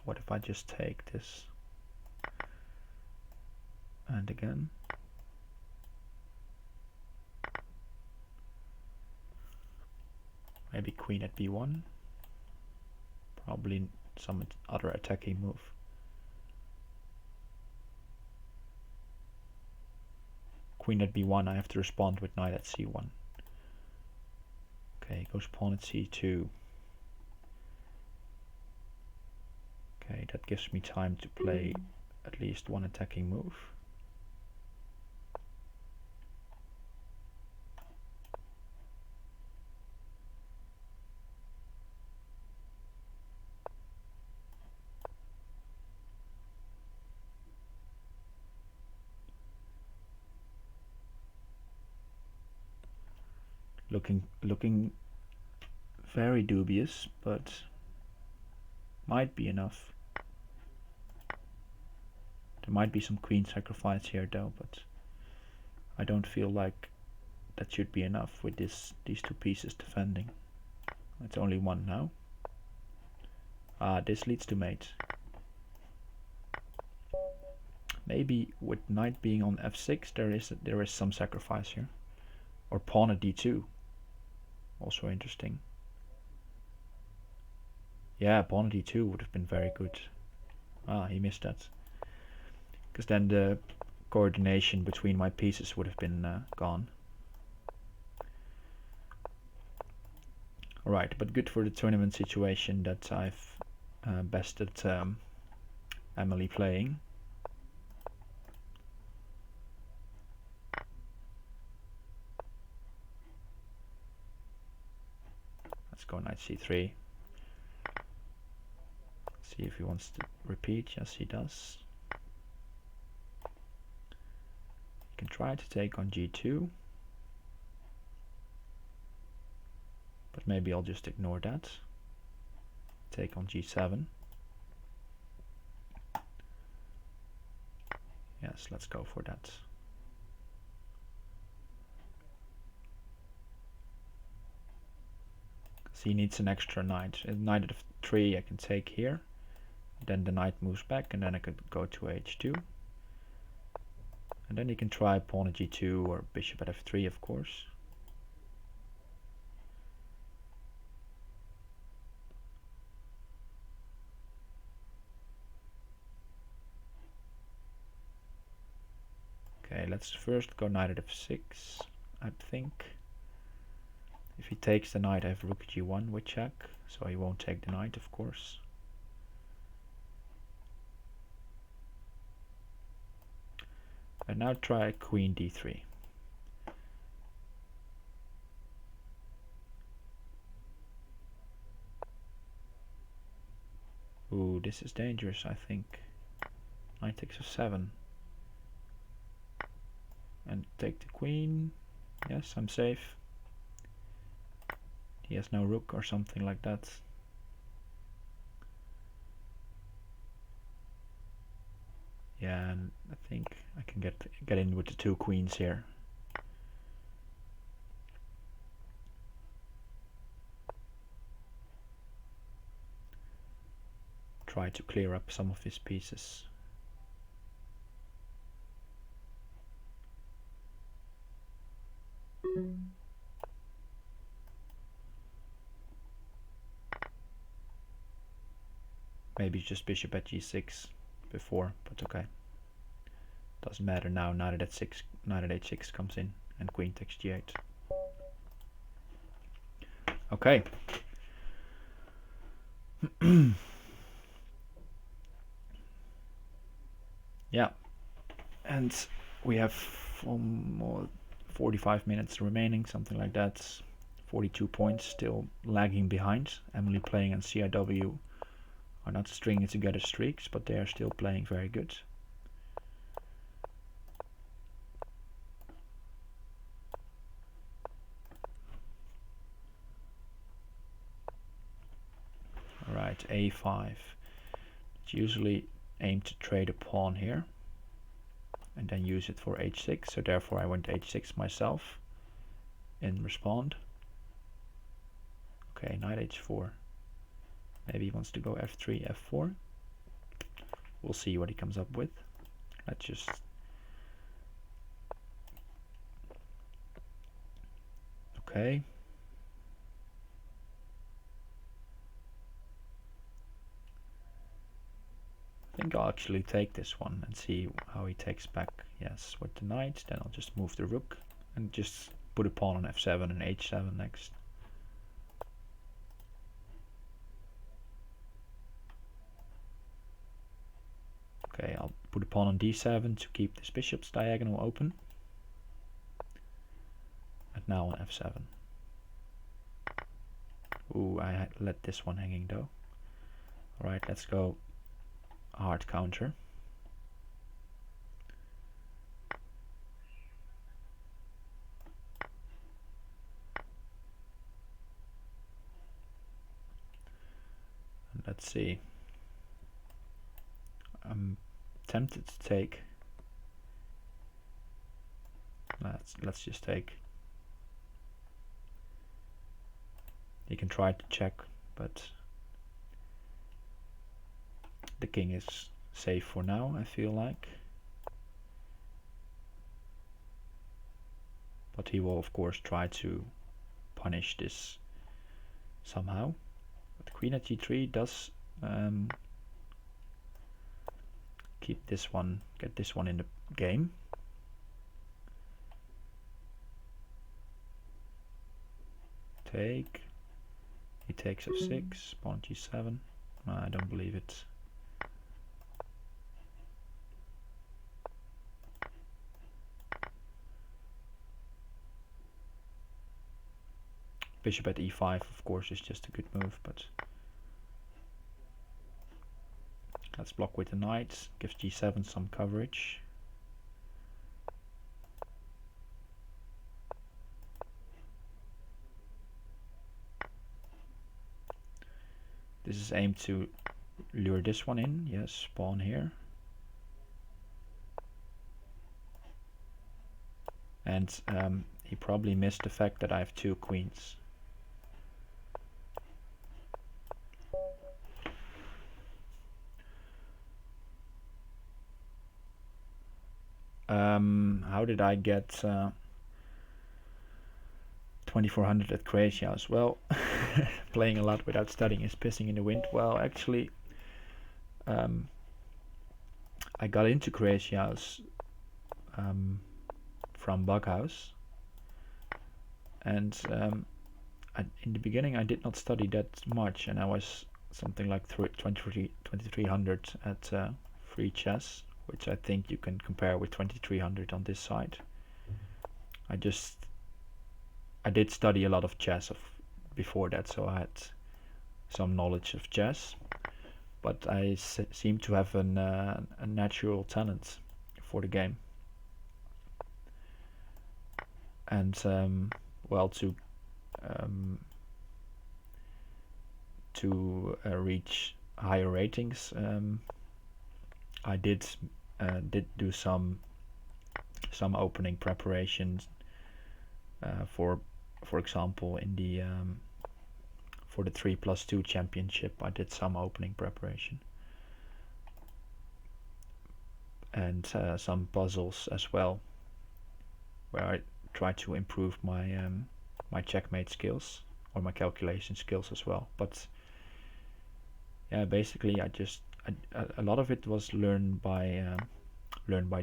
What if I just take this and again? Maybe queen at b1. Probably some other attacking move. queen at b1, I have to respond with knight at c1. Okay, goes pawn at c2. Okay, that gives me time to play at least one attacking move. Looking very dubious, but might be enough. There might be some queen sacrifice here though, but I don't feel like that should be enough with these two pieces defending. It's only one now. This leads to mate. Maybe with knight being on f6 there is some sacrifice here. Or pawn at d2. Also interesting. Yeah, pawn at d2 would have been very good. He missed that. Because then the coordination between my pieces would have been gone. Alright, but good for the tournament situation that I've bested Emily playing. Let's go knight c3. See if he wants to repeat. Yes, he does. He can try to take on g2. But maybe I'll just ignore that. Take on g7. Yes, let's go for that. He needs an extra knight. A knight at f3 I can take here. Then the knight moves back and then I could go to h2. And then he can try pawn at g2 or bishop at f3 of course. Okay, let's first go knight at f6, I think. If he takes the knight I have rook g1 with check, so he won't take the knight of course. And now try queen d3. Ooh, this is dangerous I think. Knight takes f7. And take the queen. Yes, I'm safe. He has no rook or something like that. Yeah, and I think I can get in with the two queens here. Try to clear up some of his pieces. Maybe just bishop at g6 before, but okay. Doesn't matter now. Knight at h6 comes in and queen takes g8. Okay. Yeah, and we have more 45 minutes remaining, something like that. 42 points, still lagging behind. Emily playing and CIW are not stringing together streaks, but they are still playing very good. Alright, a5. It's usually aim to trade a pawn here and then use it for h6, so therefore I went h6 myself in respond. Okay, knight h4. Maybe he wants to go f3, f4. We'll see what he comes up with. Let's just okay. I think I'll actually take this one and see how he takes back. Yes, with the knight. Then I'll just move the rook and just put a pawn on f7 and h7 next. Okay, I'll put a pawn on d7 to keep this bishop's diagonal open. And now on f7. Ooh, I let this one hanging though. Alright, let's go hard counter. And let's see. I'm tempted to take. Let's just take. You can try to check, but the king is safe for now, I feel like. But he will of course try to punish this somehow. But queen at g3 does keep this one, get this one in the game. Take. He takes f6, pawn g7. I don't believe it. Bishop at e5, of course, is just a good move, but let's block with the knight. Gives g7 some coverage. This is aimed to lure this one in. Yes, pawn here. And he probably missed the fact that I have two queens. How did I get 2400 at Crazyhouse? Well, playing a lot without studying is pissing in the wind. Well, actually, I got into Crazyhouse from Bughouse, and in the beginning I did not study that much, and I was something like 2300 at free chess, which I think you can compare with 2300 on this side. I did study a lot of chess before that, so I had some knowledge of chess, but I seem to have a natural talent for the game. And well, to reach higher ratings, I did do some opening preparations. For example, in the for the 3+2 championship, I did some opening preparation and some puzzles as well, where I try to improve my my checkmate skills or my calculation skills as well. But yeah, basically a lot of it was learned by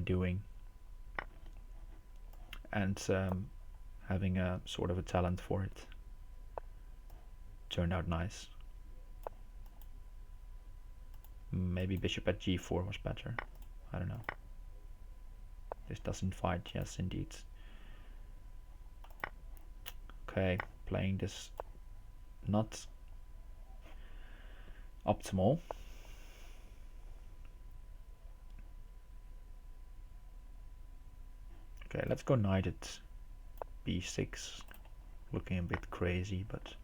doing, and having a sort of a talent for it. Turned out nice. Maybe bishop at g4 was better. I don't know. This doesn't fight. Yes, indeed. Okay, playing this not optimal. Okay, let's go knight at b6. Looking a bit crazy, but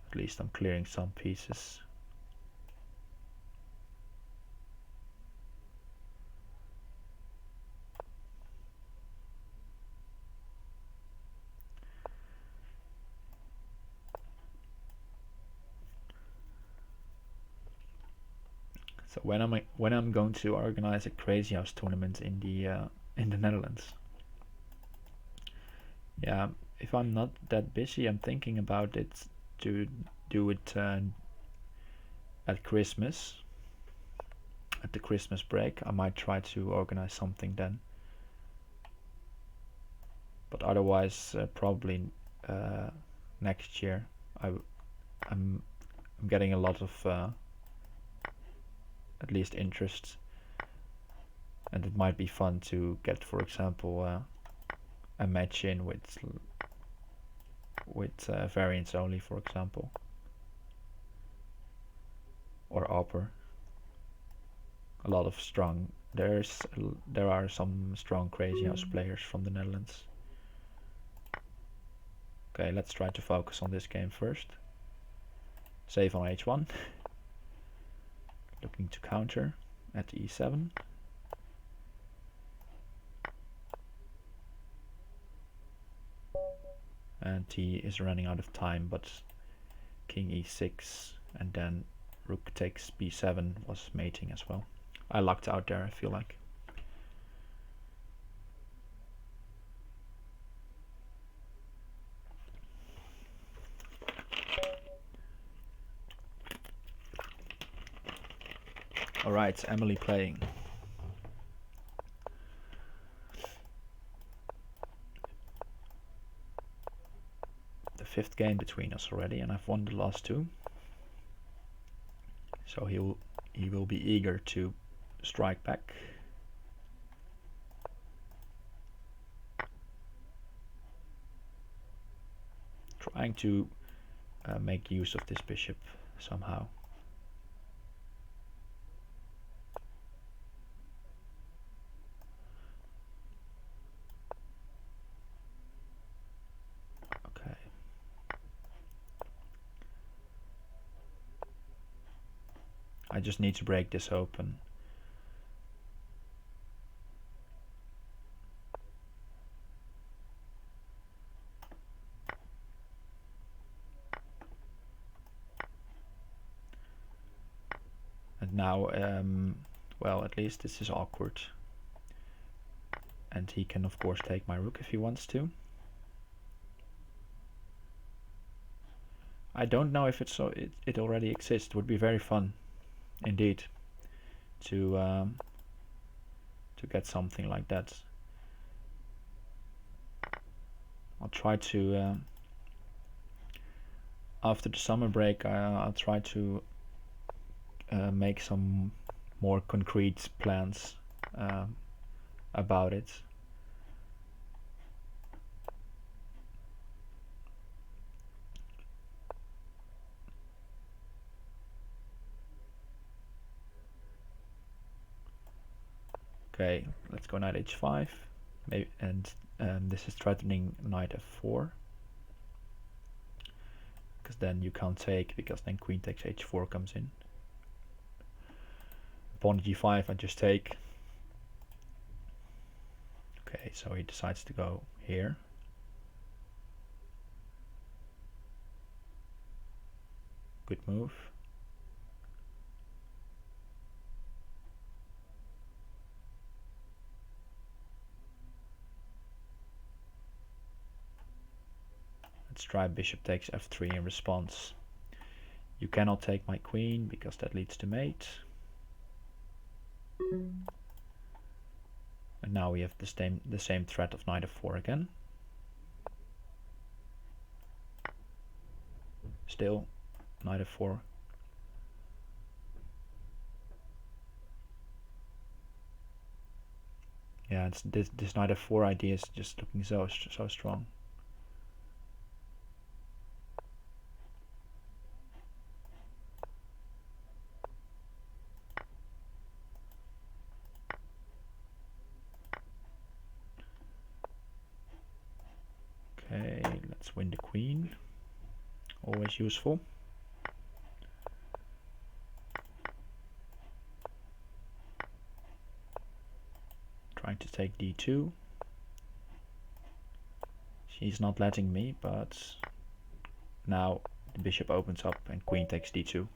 at least I'm clearing some pieces. So when I'm going to organize a Crazyhouse tournament in the Netherlands, yeah, if I'm not that busy, I'm thinking about it to do it at Christmas, at the Christmas break. I might try to organize something then. But otherwise, probably next year. I'm getting a lot of at least interest, and it might be fun to get, for example, a match in with variants only, for example, or upper. A lot of strong. There are some strong Crazyhouse players from the Netherlands. Okay, let's try to focus on this game first. Save on h1. Looking to counter at e7. And he is running out of time, but king e6 and then rook takes b7 was mating as well. I lucked out there, I feel like. Alright, Emily playing. The 5th game between us already, and I've won the last 2. So he will be eager to strike back. Trying to make use of this bishop somehow. Okay. I just need to break this open. And now, well, at least this is awkward. And he can of course take my rook if he wants to. I don't know if it already exists. It would be very fun, indeed, to get something like that. I'll try to after the summer break. I'll try to make some more concrete plans about it. Okay, let's go knight h5, maybe, and this is threatening knight f4, because then you can't take, because then queen takes h4 comes in. Pawn g5, I just take. Okay, so he decides to go here. Good move. Let's try bishop takes f3 in response. You cannot take my queen because that leads to mate. And now we have the same threat of knight f4 again. Still knight f4. Yeah, this knight f4 idea is just looking so strong. Okay, let's win the queen. Always useful. Trying to take d2. She's not letting me, but now the bishop opens up and queen takes d2.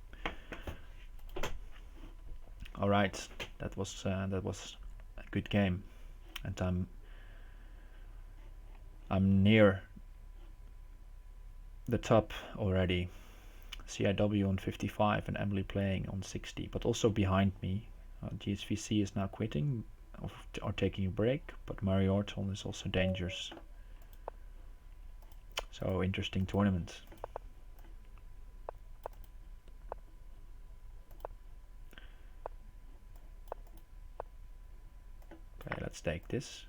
All right, that was a good game, and I'm near the top already. CIW on 55 and Emily playing on 60, but also behind me GSVC is now quitting or taking a break, but Mariorton is also dangerous. So interesting tournament. Okay, let's take this.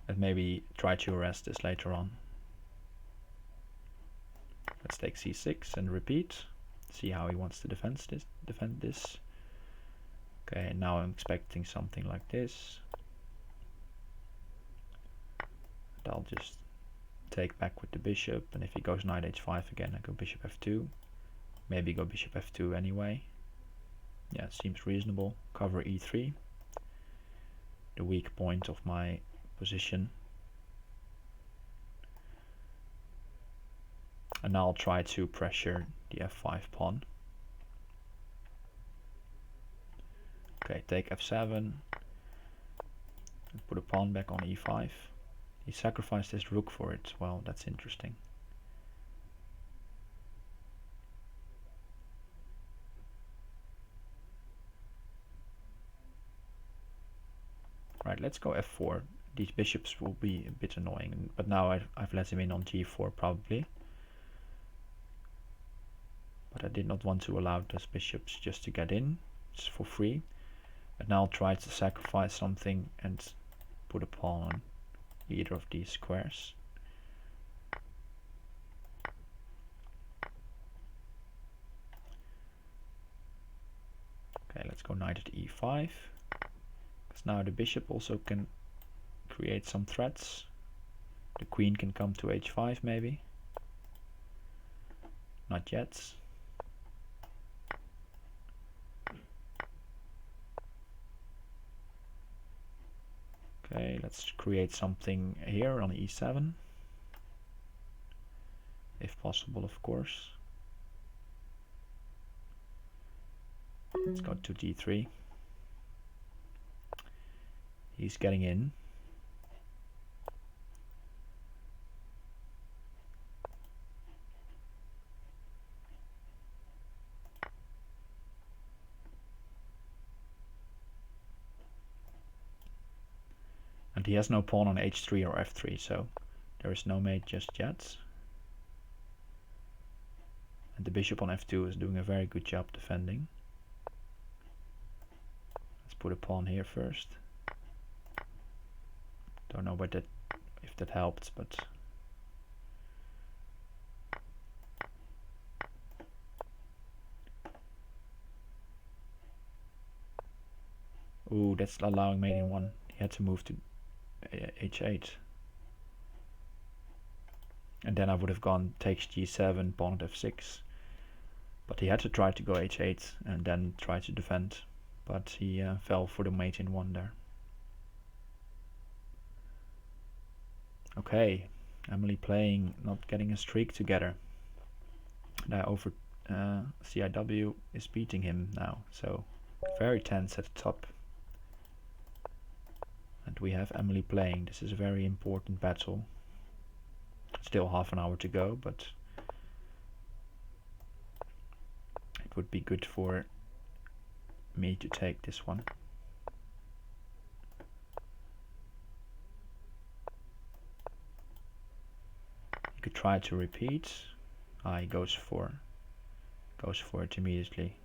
And maybe try to arrest this later on. Let's take c6 and repeat. See how he wants to defend this. Okay, now I'm expecting something like this. And I'll just take back with the bishop, and if he goes knight h5 again, I go bishop f2. Maybe go bishop f2 anyway. Yeah, seems reasonable. Cover e3, the weak point of my position. And now I'll try to pressure the f5 pawn. Okay, take f7. And put a pawn back on e5. He sacrificed his rook for it. Well, that's interesting. Right, let's go f4. These bishops will be a bit annoying, but now I've let him in on g4 probably. But I did not want to allow those bishops just to get in. It's for free. And now I'll try to sacrifice something and put a pawn on either of these squares. Okay, let's go knight at e5. Because now the bishop also can create some threats. The queen can come to h5 maybe. Not yet. Okay, let's create something here on e7. If possible, of course. Let's go to d3. He's getting in. And he has no pawn on h3 or f3, so there is no mate just yet. And the bishop on f2 is doing a very good job defending. Let's put a pawn here first. Don't know if that helped, but ooh, that's allowing mate in 1. He had to move to h8. And then I would have gone takes g7, pawn at f6. But he had to try to go h8 and then try to defend. But he fell for the mate in 1 there. Okay, Emily playing, not getting a streak together. And over CIW is beating him now, so very tense at the top. And we have Emily playing. This is a very important battle. Still half an hour to go, but it would be good for me to take this one. You could try to repeat. He goes for it immediately.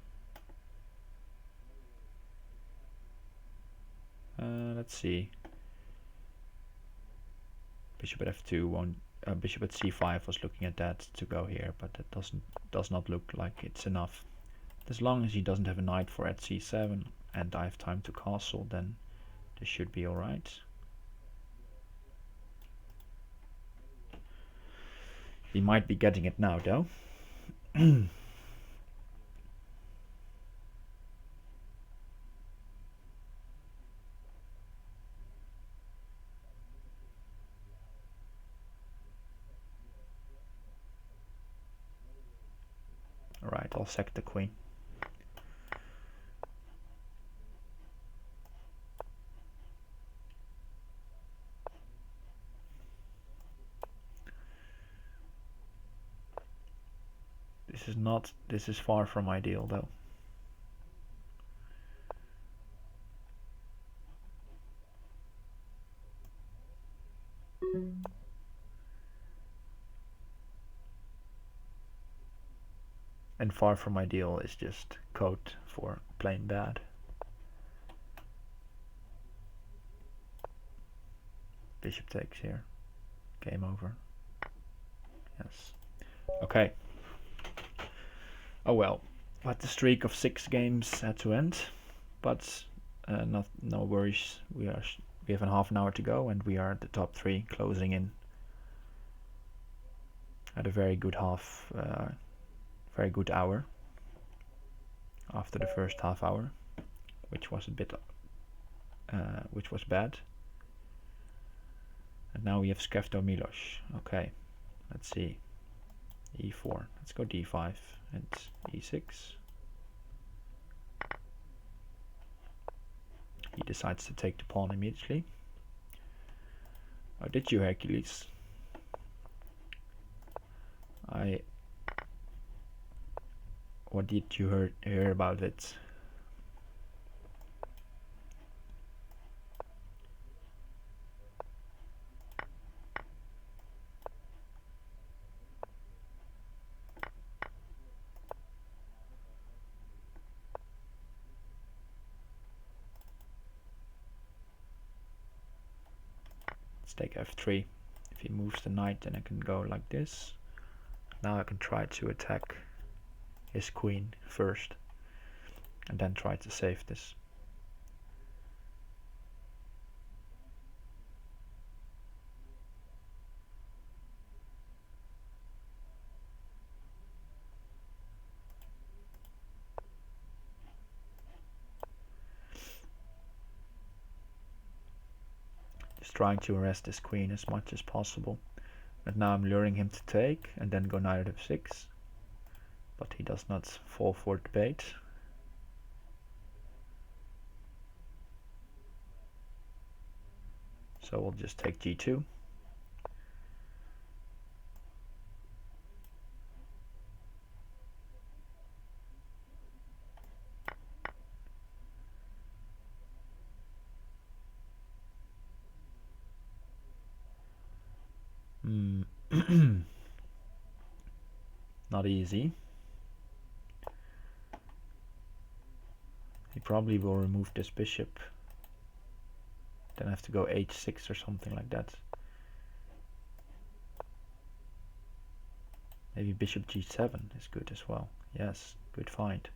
Let's see. Bishop at f2 won't. Bishop at c5 was looking at that to go here, but that does not look like it's enough. As long as he doesn't have a knight for at c7 and I have time to castle, then this should be alright. He might be getting it now though. Alright, I'll sack the queen. This This is far from ideal though. And far from ideal is just code for plain bad. Bishop takes here. Game over. Yes. Okay. Oh well. But the streak of 6 games had to end. But no worries. We have a half an hour to go, and we are at the top 3, closing in at a very good very good hour after the first half hour, which was a bit, which was bad. And now we have Skefto Milos. Okay, let's see. E4. Let's go D5 and E6. He decides to take the pawn immediately. Oh, did you, Hercules? What did you hear about it? Let's take F3. If he moves the knight, then I can go like this. Now I can try to attack his queen first, and then try to save this. Just trying to arrest this queen as much as possible. But now I'm luring him to take and then go knight at f6. But he does not fall for the bait. So we'll just take g2. Not easy. He probably will remove this bishop. Then I have to go h6 or something like that. Maybe bishop g7 is good as well. Yes, good find.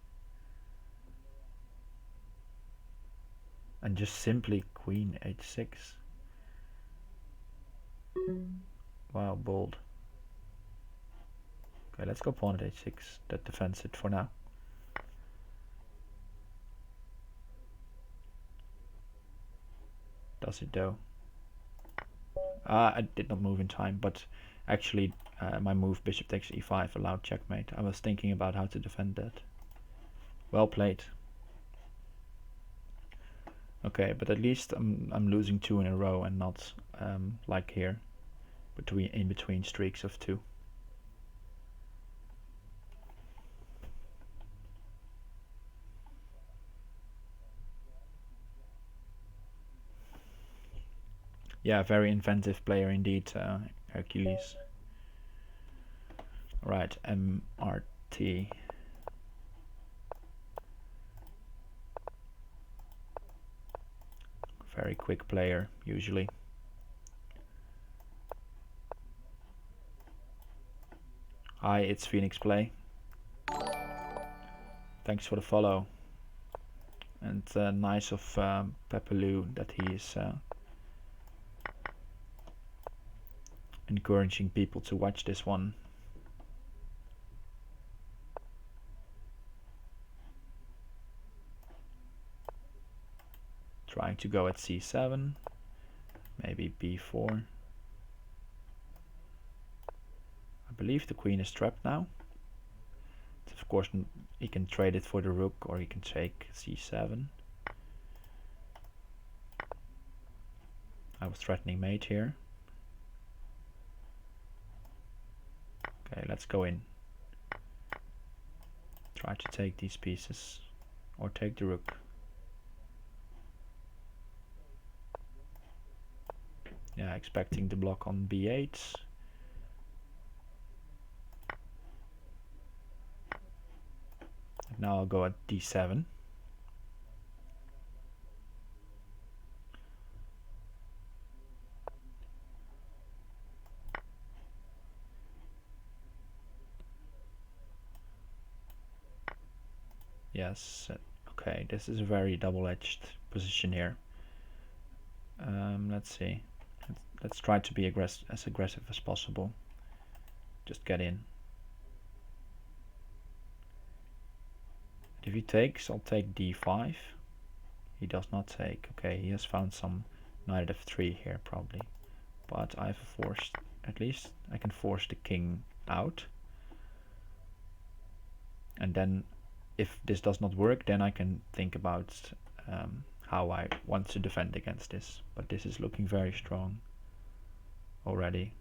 And just simply queen h6. Wow, bold. Okay, let's go pawn at h6. That defends it for now. Does it though? I did not move in time, but actually my move bishop takes e5 allowed checkmate. I was thinking about how to defend that. Well played. Okay, but at least I'm losing 2 in a row and not like here, in between streaks of 2. Yeah, very inventive player indeed, Hercules. Right, MRT. Very quick player, usually. Hi, it's Phoenix Play. Thanks for the follow. And nice of Pepelu that he is encouraging people to watch this one. Trying to go at c7, maybe b4. I believe the queen is trapped now. Of course, he can trade it for the rook, or he can take c7. I was threatening mate here. Okay, let's go in. Try to take these pieces, or take the rook. Yeah, expecting the block on b8. Now I'll go at d7. Yes, okay, this is a very double-edged position here. Let's see. Let's try to be as aggressive as possible. Just get in. If he takes, I'll take d5. He does not take. Okay, he has found some knight at f3 here probably. But I have forced, at least I can force the king out. And then if this does not work, then I can think about how I want to defend against this. But this is looking very strong already.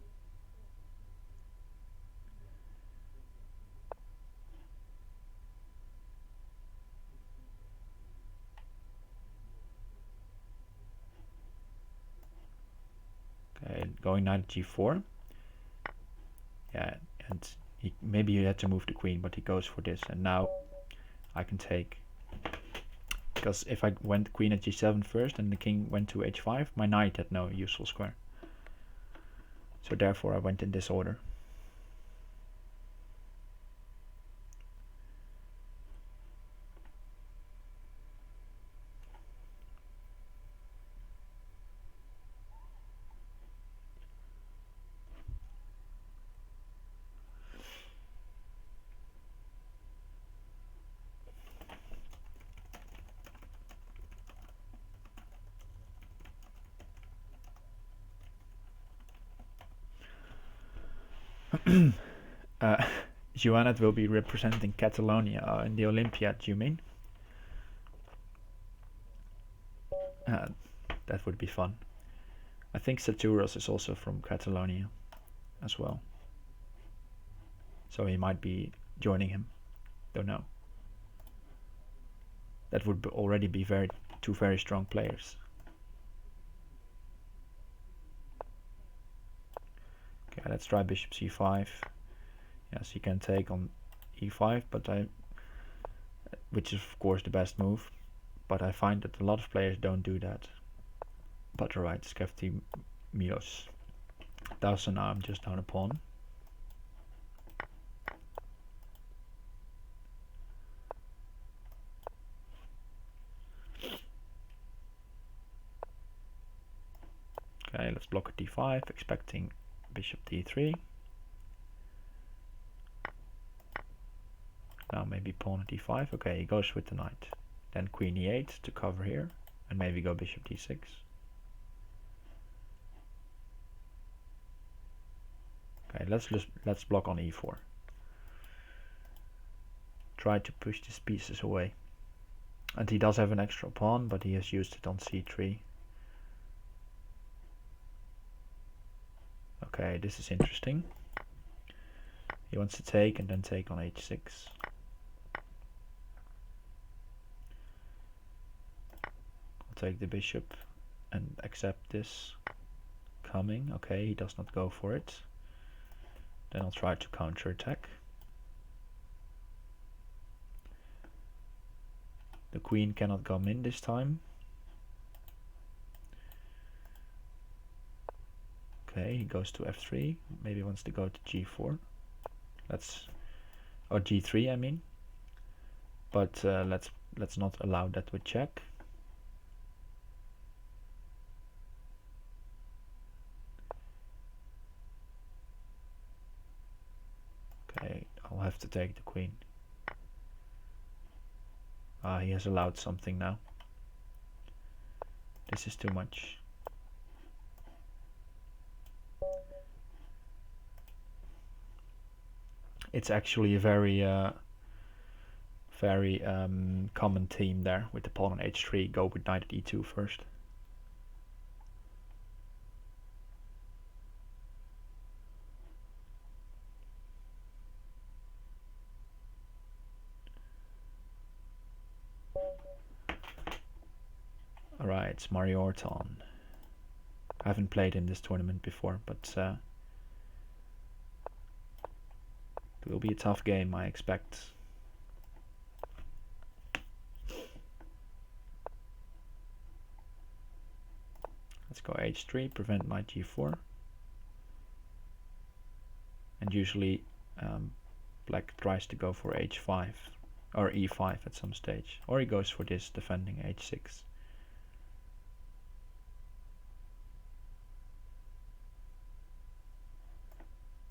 Okay, going knight at g4. Yeah, and maybe you had to move the queen, but he goes for this, and now I can take. Because if I went queen at g7 first and the king went to h5, my knight had no useful square. So therefore I went in this order. Joannet will be representing Catalonia in the Olympiad, you mean? That would be fun. I think Saturos is also from Catalonia as well. So he might be joining him. Don't know. That would already be two very strong players. Okay, let's try bishop c5. Yes, he can take on e5, but which is of course the best move. But I find that a lot of players don't do that. But alright, Skefti Milos. So now I'm just down a pawn. Okay, let's block at d5, expecting bishop d3. Now maybe pawn at d5. Okay, he goes with the knight. Then queen e8 to cover here, and maybe go bishop d6. Okay, let's block on e4. Try to push these pieces away. And he does have an extra pawn, but he has used it on c3. Okay, this is interesting. He wants to take and then take on h6. I'll take the bishop and accept this coming. Okay, he does not go for it. Then I'll try to counterattack. The queen cannot come in this time. Okay, he goes to f3. Maybe wants to go to g4. Or g3, I mean. But let's not allow that with check. Okay, I'll have to take the queen. He has allowed something now. This is too much. It's actually a very common theme there with the pawn on h3. Go with knight at e2 first. Alright, it's Mario Orton. I haven't played in this tournament before, but it will be a tough game, I expect. Let's go h3, prevent knight g4. And usually black tries to go for h5 or e5 at some stage, or he goes for this, defending h6.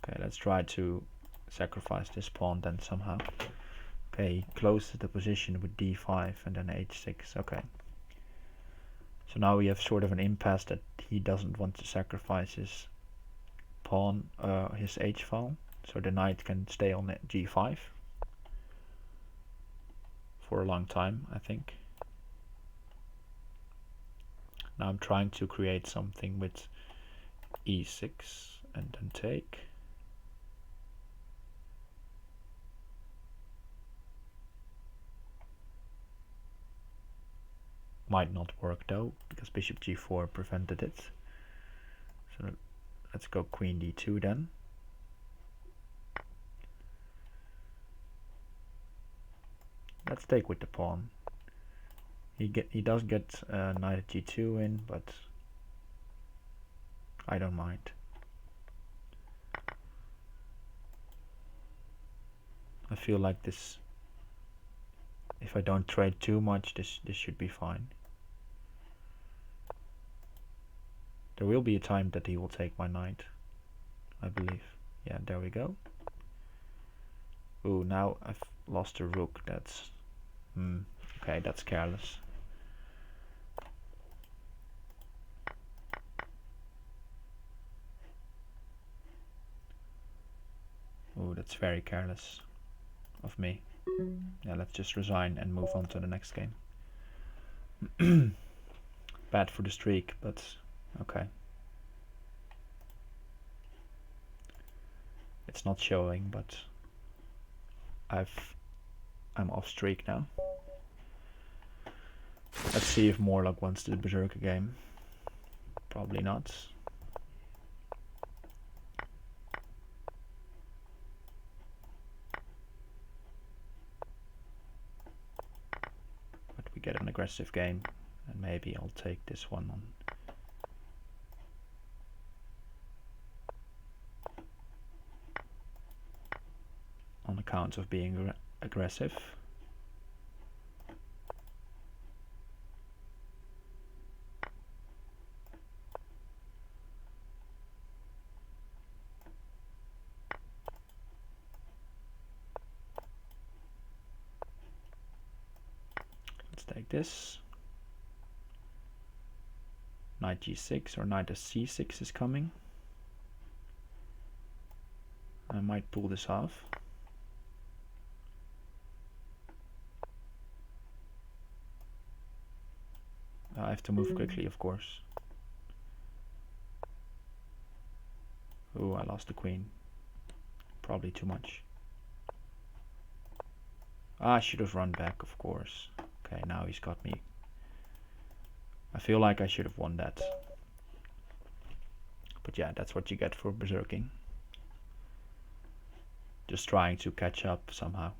Okay, let's try to sacrifice this pawn then somehow. Okay, he closes the position with d5 and then h6. Okay. So now we have sort of an impasse that he doesn't want to sacrifice his pawn, his h file, so the knight can stay on g5 for a long time, I think. Now I'm trying to create something with e6 and then take. Might not work though, because bishop g4 prevented it. So let's go queen d2 then. Let's take with the pawn. He does get knight at g2 in, but I don't mind. I feel like this, if I don't trade too much, this should be fine. There will be a time that he will take my knight, I believe. Yeah, there we go. Ooh, now I've lost a rook. That's okay, that's careless. Ooh, that's very careless of me. Yeah, let's just resign and move on to the next game. Bad for the streak, but okay. It's not showing, but I'm off streak now. Let's see if Morlock wants the Berserker game. Probably not. But we get an aggressive game, and maybe I'll take this one on account of being aggressive. Let's take this. Knight g6 or knight c6 is coming. I might pull this off. I have to move quickly, of course. Oh, I lost the queen. Probably too much. I should have run back, of course. Okay, now he's got me. I feel like I should have won that. But yeah, that's what you get for berserking. Just trying to catch up somehow.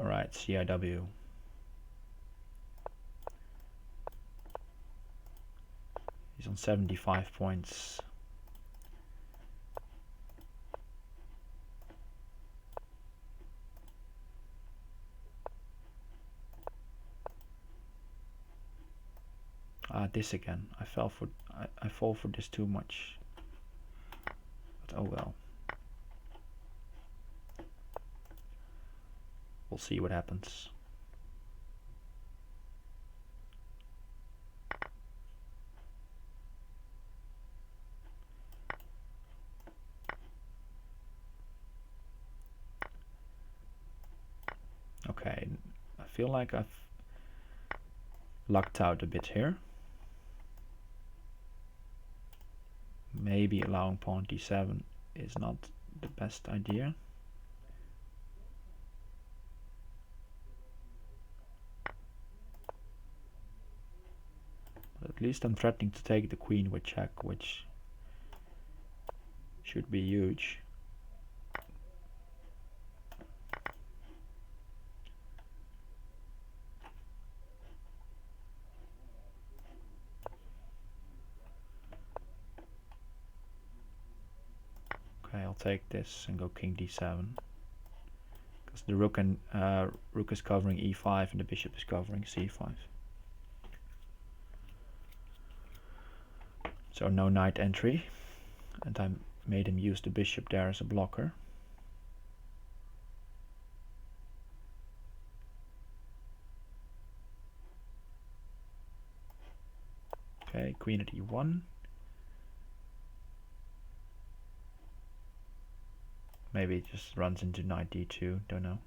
Alright, CIW. He's on 75 points. This again. I fall for this too much. But oh well. We'll see what happens. Okay, I feel like I've lucked out a bit here. maybe allowing pawn d7 is not the best idea. But at least I'm threatening to take the queen with check, which should be huge. Okay, I'll take this and go king d7. Because the rook is covering e5 and the bishop is covering c5. So no knight entry, and I made him use the bishop there as a blocker. Okay, queen at e1. Maybe it just runs into knight d2, don't know.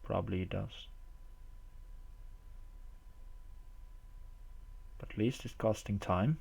Probably it does. But at least it's costing time.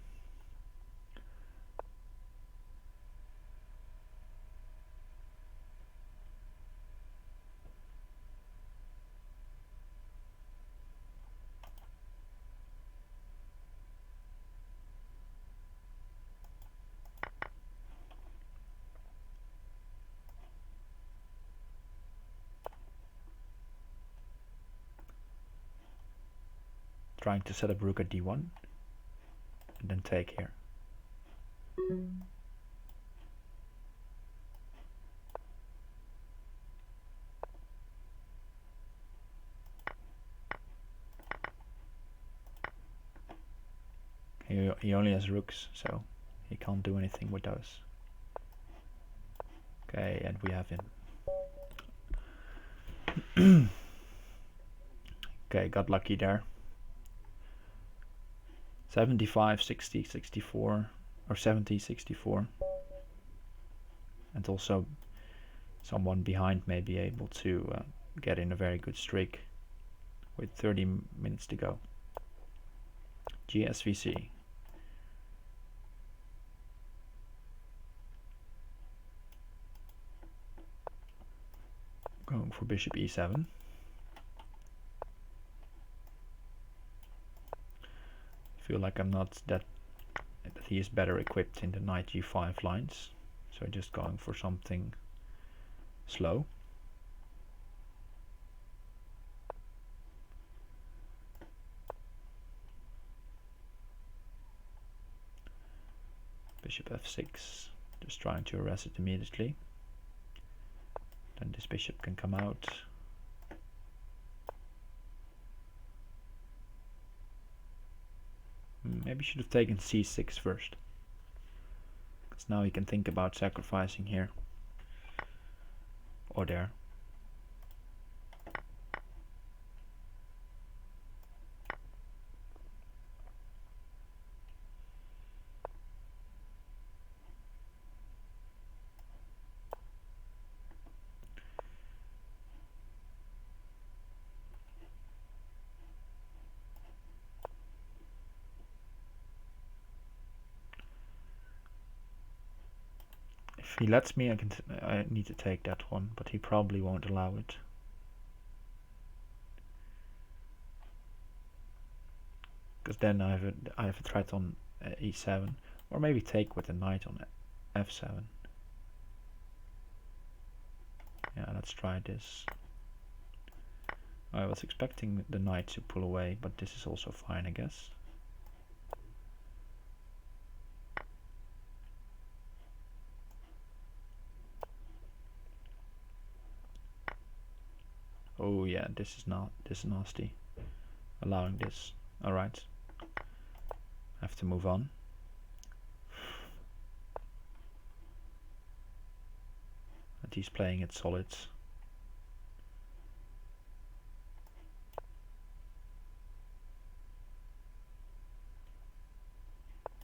Trying to set up rook at d1 and then take here. He only has rooks, so he can't do anything with those. Okay, and we have him. Okay, got lucky there. 75, 60, 64, or 70, 64. And also someone behind may be able to get in a very good streak with 30 minutes to go. GSVC. Going for bishop e7. Feel like I'm not that he is better equipped in the knight g5 lines, so just going for something slow. Bishop f6, just trying to arrest it immediately. Then this bishop can come out. Maybe should have taken c6 first, because now he can think about sacrificing here or there. If he lets me, I need to take that one, but he probably won't allow it. Because then I have a threat on e7, or maybe take with the knight on f7. Yeah, let's try this. I was expecting the knight to pull away, but this is also fine, I guess. Oh yeah, this is nasty. Allowing this. Alright. Have to move on. And he's playing it solid.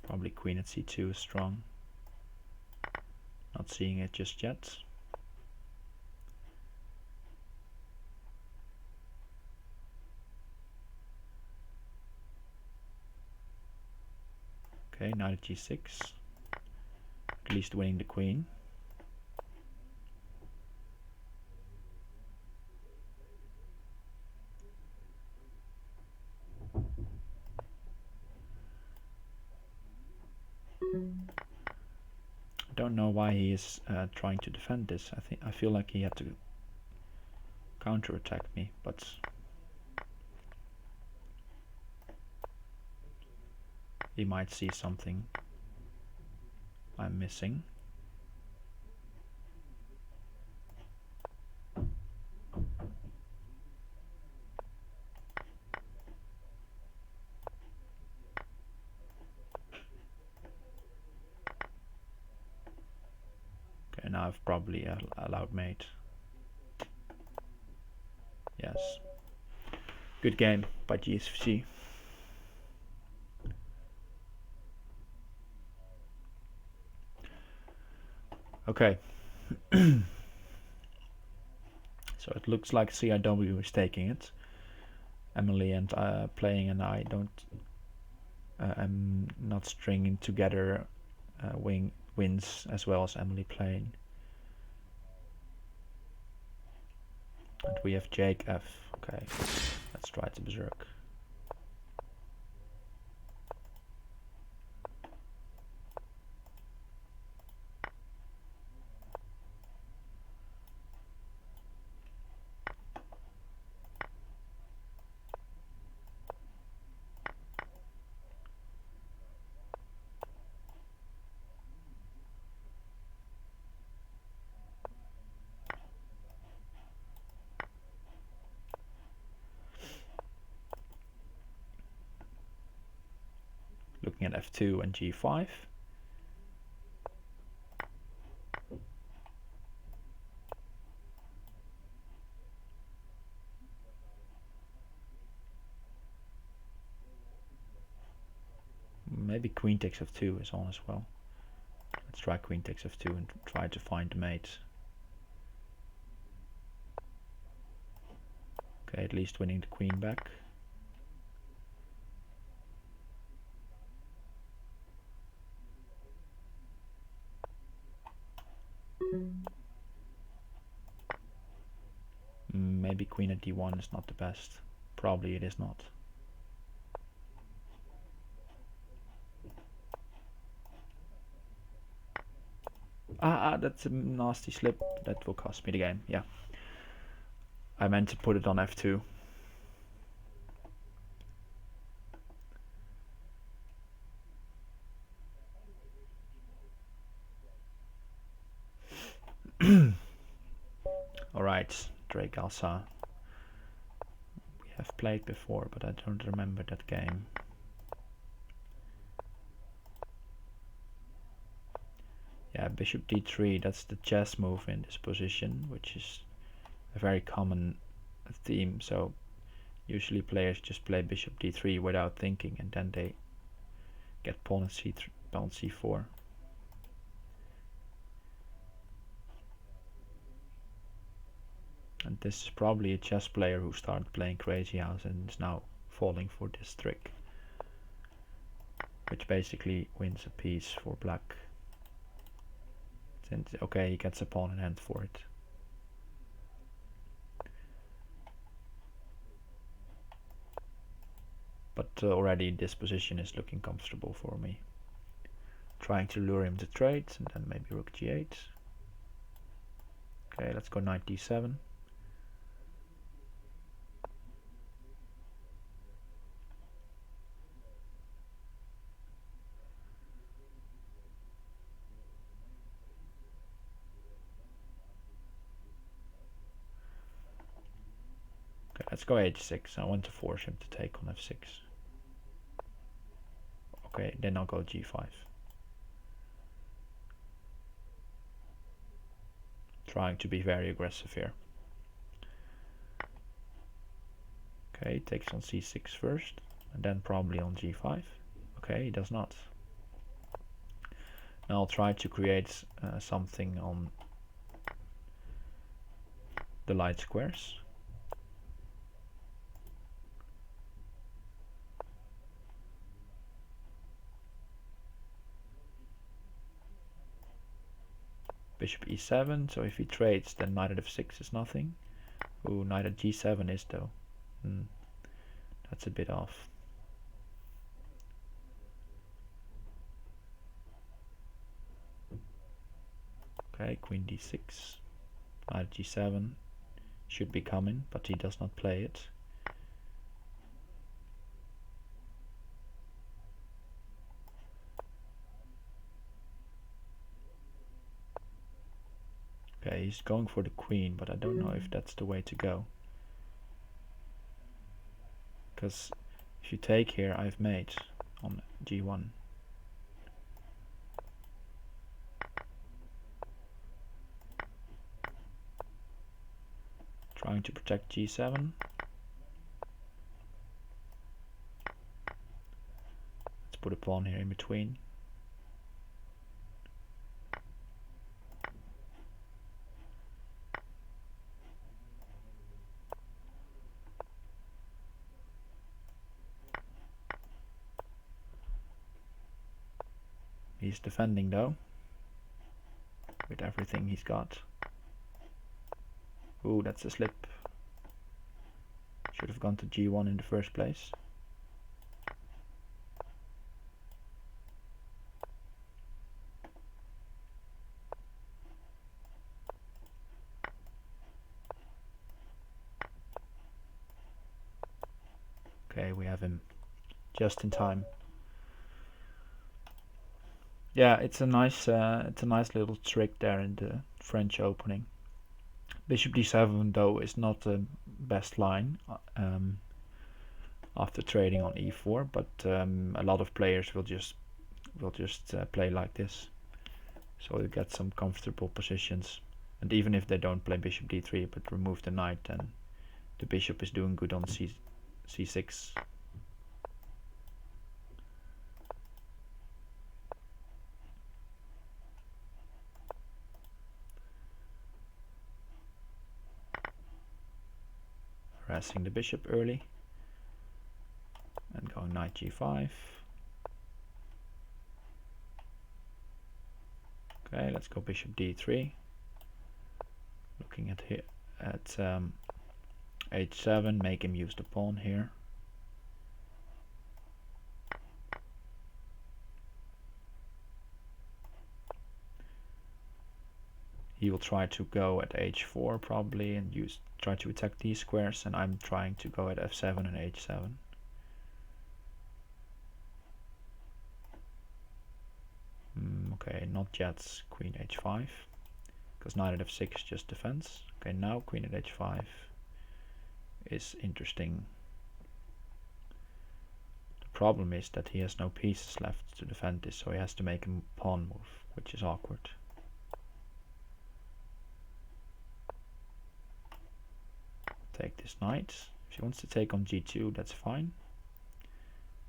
Probably queen at c2 is strong. Not seeing it just yet. Okay, knight at g6. at least winning the queen. I don't know why he is trying to defend this. I feel like he had to counterattack me, but he might see something I'm missing. Okay, now I've probably allowed mate. Yes. Good game by GSFC. Okay. So it looks like CIW is taking it. Emily and playing, and I don't. I'm not stringing together wins as well as Emily playing. And we have Jake F. Okay, let's try to berserk. Looking at F2 and G5. Maybe queen takes F2 is on as well. Let's try queen takes F2 and try to find the mate. Okay, at least winning the queen back. Maybe queen at D1 is not the best. Probably it is not. That's a nasty slip. That will cost me the game. Yeah. I meant to put it on F2. Alright, Drake Alsa. We have played before, but I don't remember that game. Yeah, bishop d3, that's the chess move in this position, which is a very common theme. So usually players just play bishop d3 without thinking, and then they get pawn at c3, pawn c4. And this is probably a chess player who started playing Crazyhouse and is now falling for this trick, which basically wins a piece for black. And okay, he gets a pawn in hand for it. But already this position is looking comfortable for me. Trying to lure him to trades, and then maybe rook g8. Okay, let's go knight d7. Okay, let's go h6. I want to force him to take on f6. Okay, then I'll go g5. Trying to be very aggressive here. Okay, takes on c6 first, and then probably on g5. Okay, he does not. Now I'll try to create something on the light squares. Bishop e7, so if he trades, then knight at f6 is nothing. Ooh, knight at g7 is though. That's a bit off. Okay, queen d6, knight at g7 should be coming, but he does not play it. Okay, he's going for the queen, but I don't know if that's the way to go. Because if you take here, I've mate on g1. Trying to protect g7. Let's put a pawn here in between. He's defending though, with everything he's got. Ooh, that's a slip. Should have gone to g1 in the first place. Okay, we have him just in time. Yeah, it's a nice little trick there in the French opening. Bishop d7 though is not the best line after trading on e4, but a lot of players will just play like this, so you get some comfortable positions. And even if they don't play bishop d3 but remove the knight, then the bishop is doing good on c6. Harassing the bishop early and going knight g5. Okay, let's go bishop d3. Looking at here at h7, make him use the pawn here. He will try to go at h4 probably and try to attack these squares, and I'm trying to go at f7 and h7. Okay, not yet queen h5, because knight at f6 just defends. Okay, now queen at h5 is interesting. The problem is that he has no pieces left to defend this, so he has to make a pawn move, which is awkward. Take this knight. If he wants to take on g2, that's fine,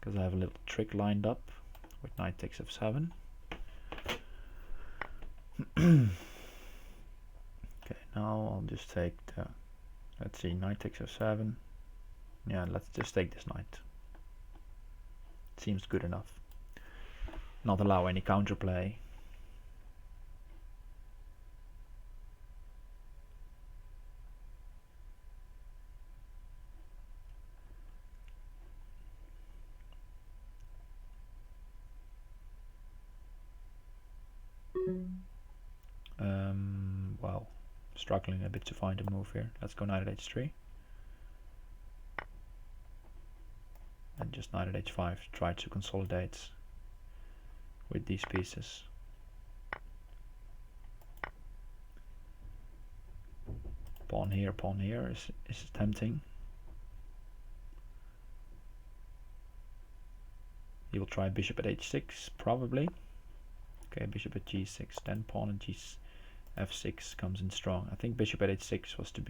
because I have a little trick lined up with knight takes f7. Okay, now I'll just take the, let's see, knight takes f7. Yeah, let's just take this knight. Seems good enough. Not allow any counterplay. Well, struggling a bit to find a move here. Let's go knight at h3. And just knight at h5, try to consolidate with these pieces. Pawn here is tempting. He will try bishop at h6 probably. Okay, bishop at g6, then pawn at f6 comes in strong. I think bishop at h6 has to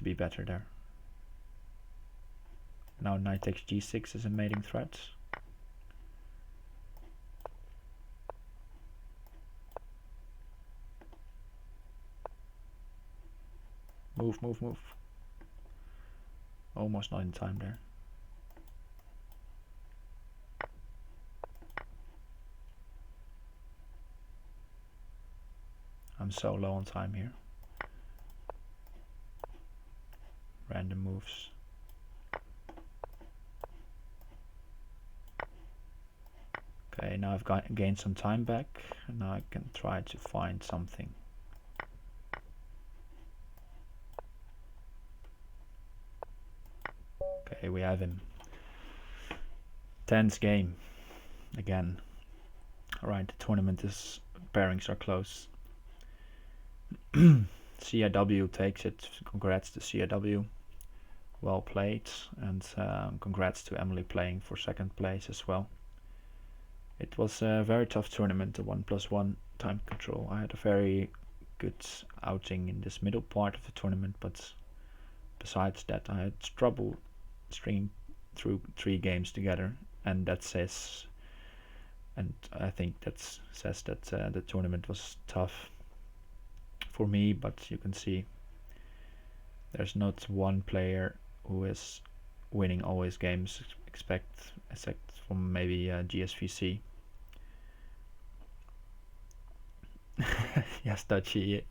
be better there. Now knight takes g6 is a mating threat. Move, move, move. Almost not in time there. I'm so low on time here. Random moves. Okay, now I've gained some time back, and now I can try to find something. Okay, we have him. Tense game again. Alright, the tournament is, pairings are close. CIW takes it. Congrats to CIW. Well played, and congrats to Emily playing for second place as well. It was a very tough tournament, the 1+1 time control. I had a very good outing in this middle part of the tournament, but besides that I had trouble stringing through 3 games together, and that says, and I think that says that the tournament was tough for me. But you can see there's not one player who is winning all his games, except from maybe GSVC. Yes, Dutchy.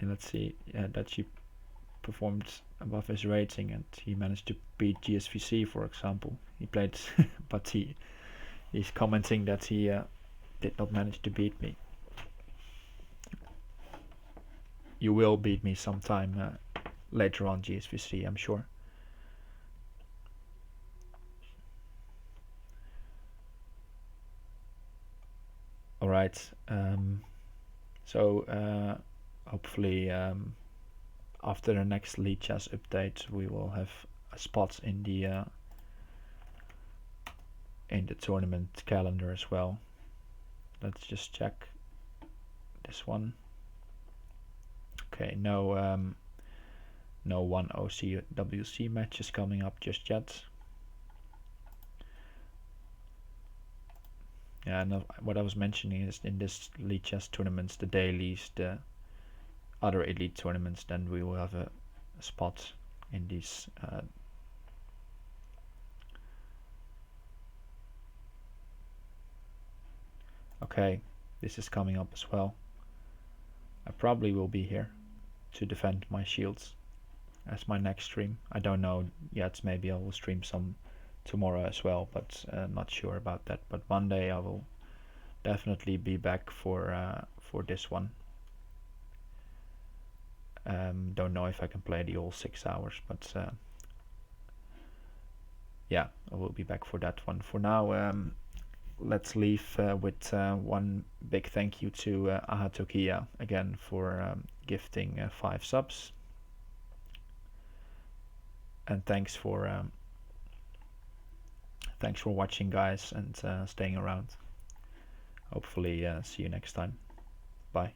Let's see. Yeah, Dutchy performed above his rating, and he managed to beat GSVC, for example. He played, but he's commenting that he did not manage to beat me. You will beat me sometime later on, GSVC, I'm sure. Alright, so hopefully after the next Lead Chess update we will have a spot in the tournament calendar as well. Let's just check this one. Okay, no 1 OCWC matches coming up just yet. Yeah, no, what I was mentioning is in this Lead Chess tournaments, the dailies, the other elite tournaments, then we will have a spot in these okay, this is coming up as well. I probably will be here to defend my shields as my next stream. I don't know yet, maybe I will stream some tomorrow as well, but not sure about that. But Monday I will definitely be back for this one. Don't know if I can play the all 6 hours, but yeah, I will be back for that one. For now, let's leave with one big thank you to Ahatokia again for gifting 5 subs. And thanks for watching, guys, and staying around. Hopefully see you next time. Bye.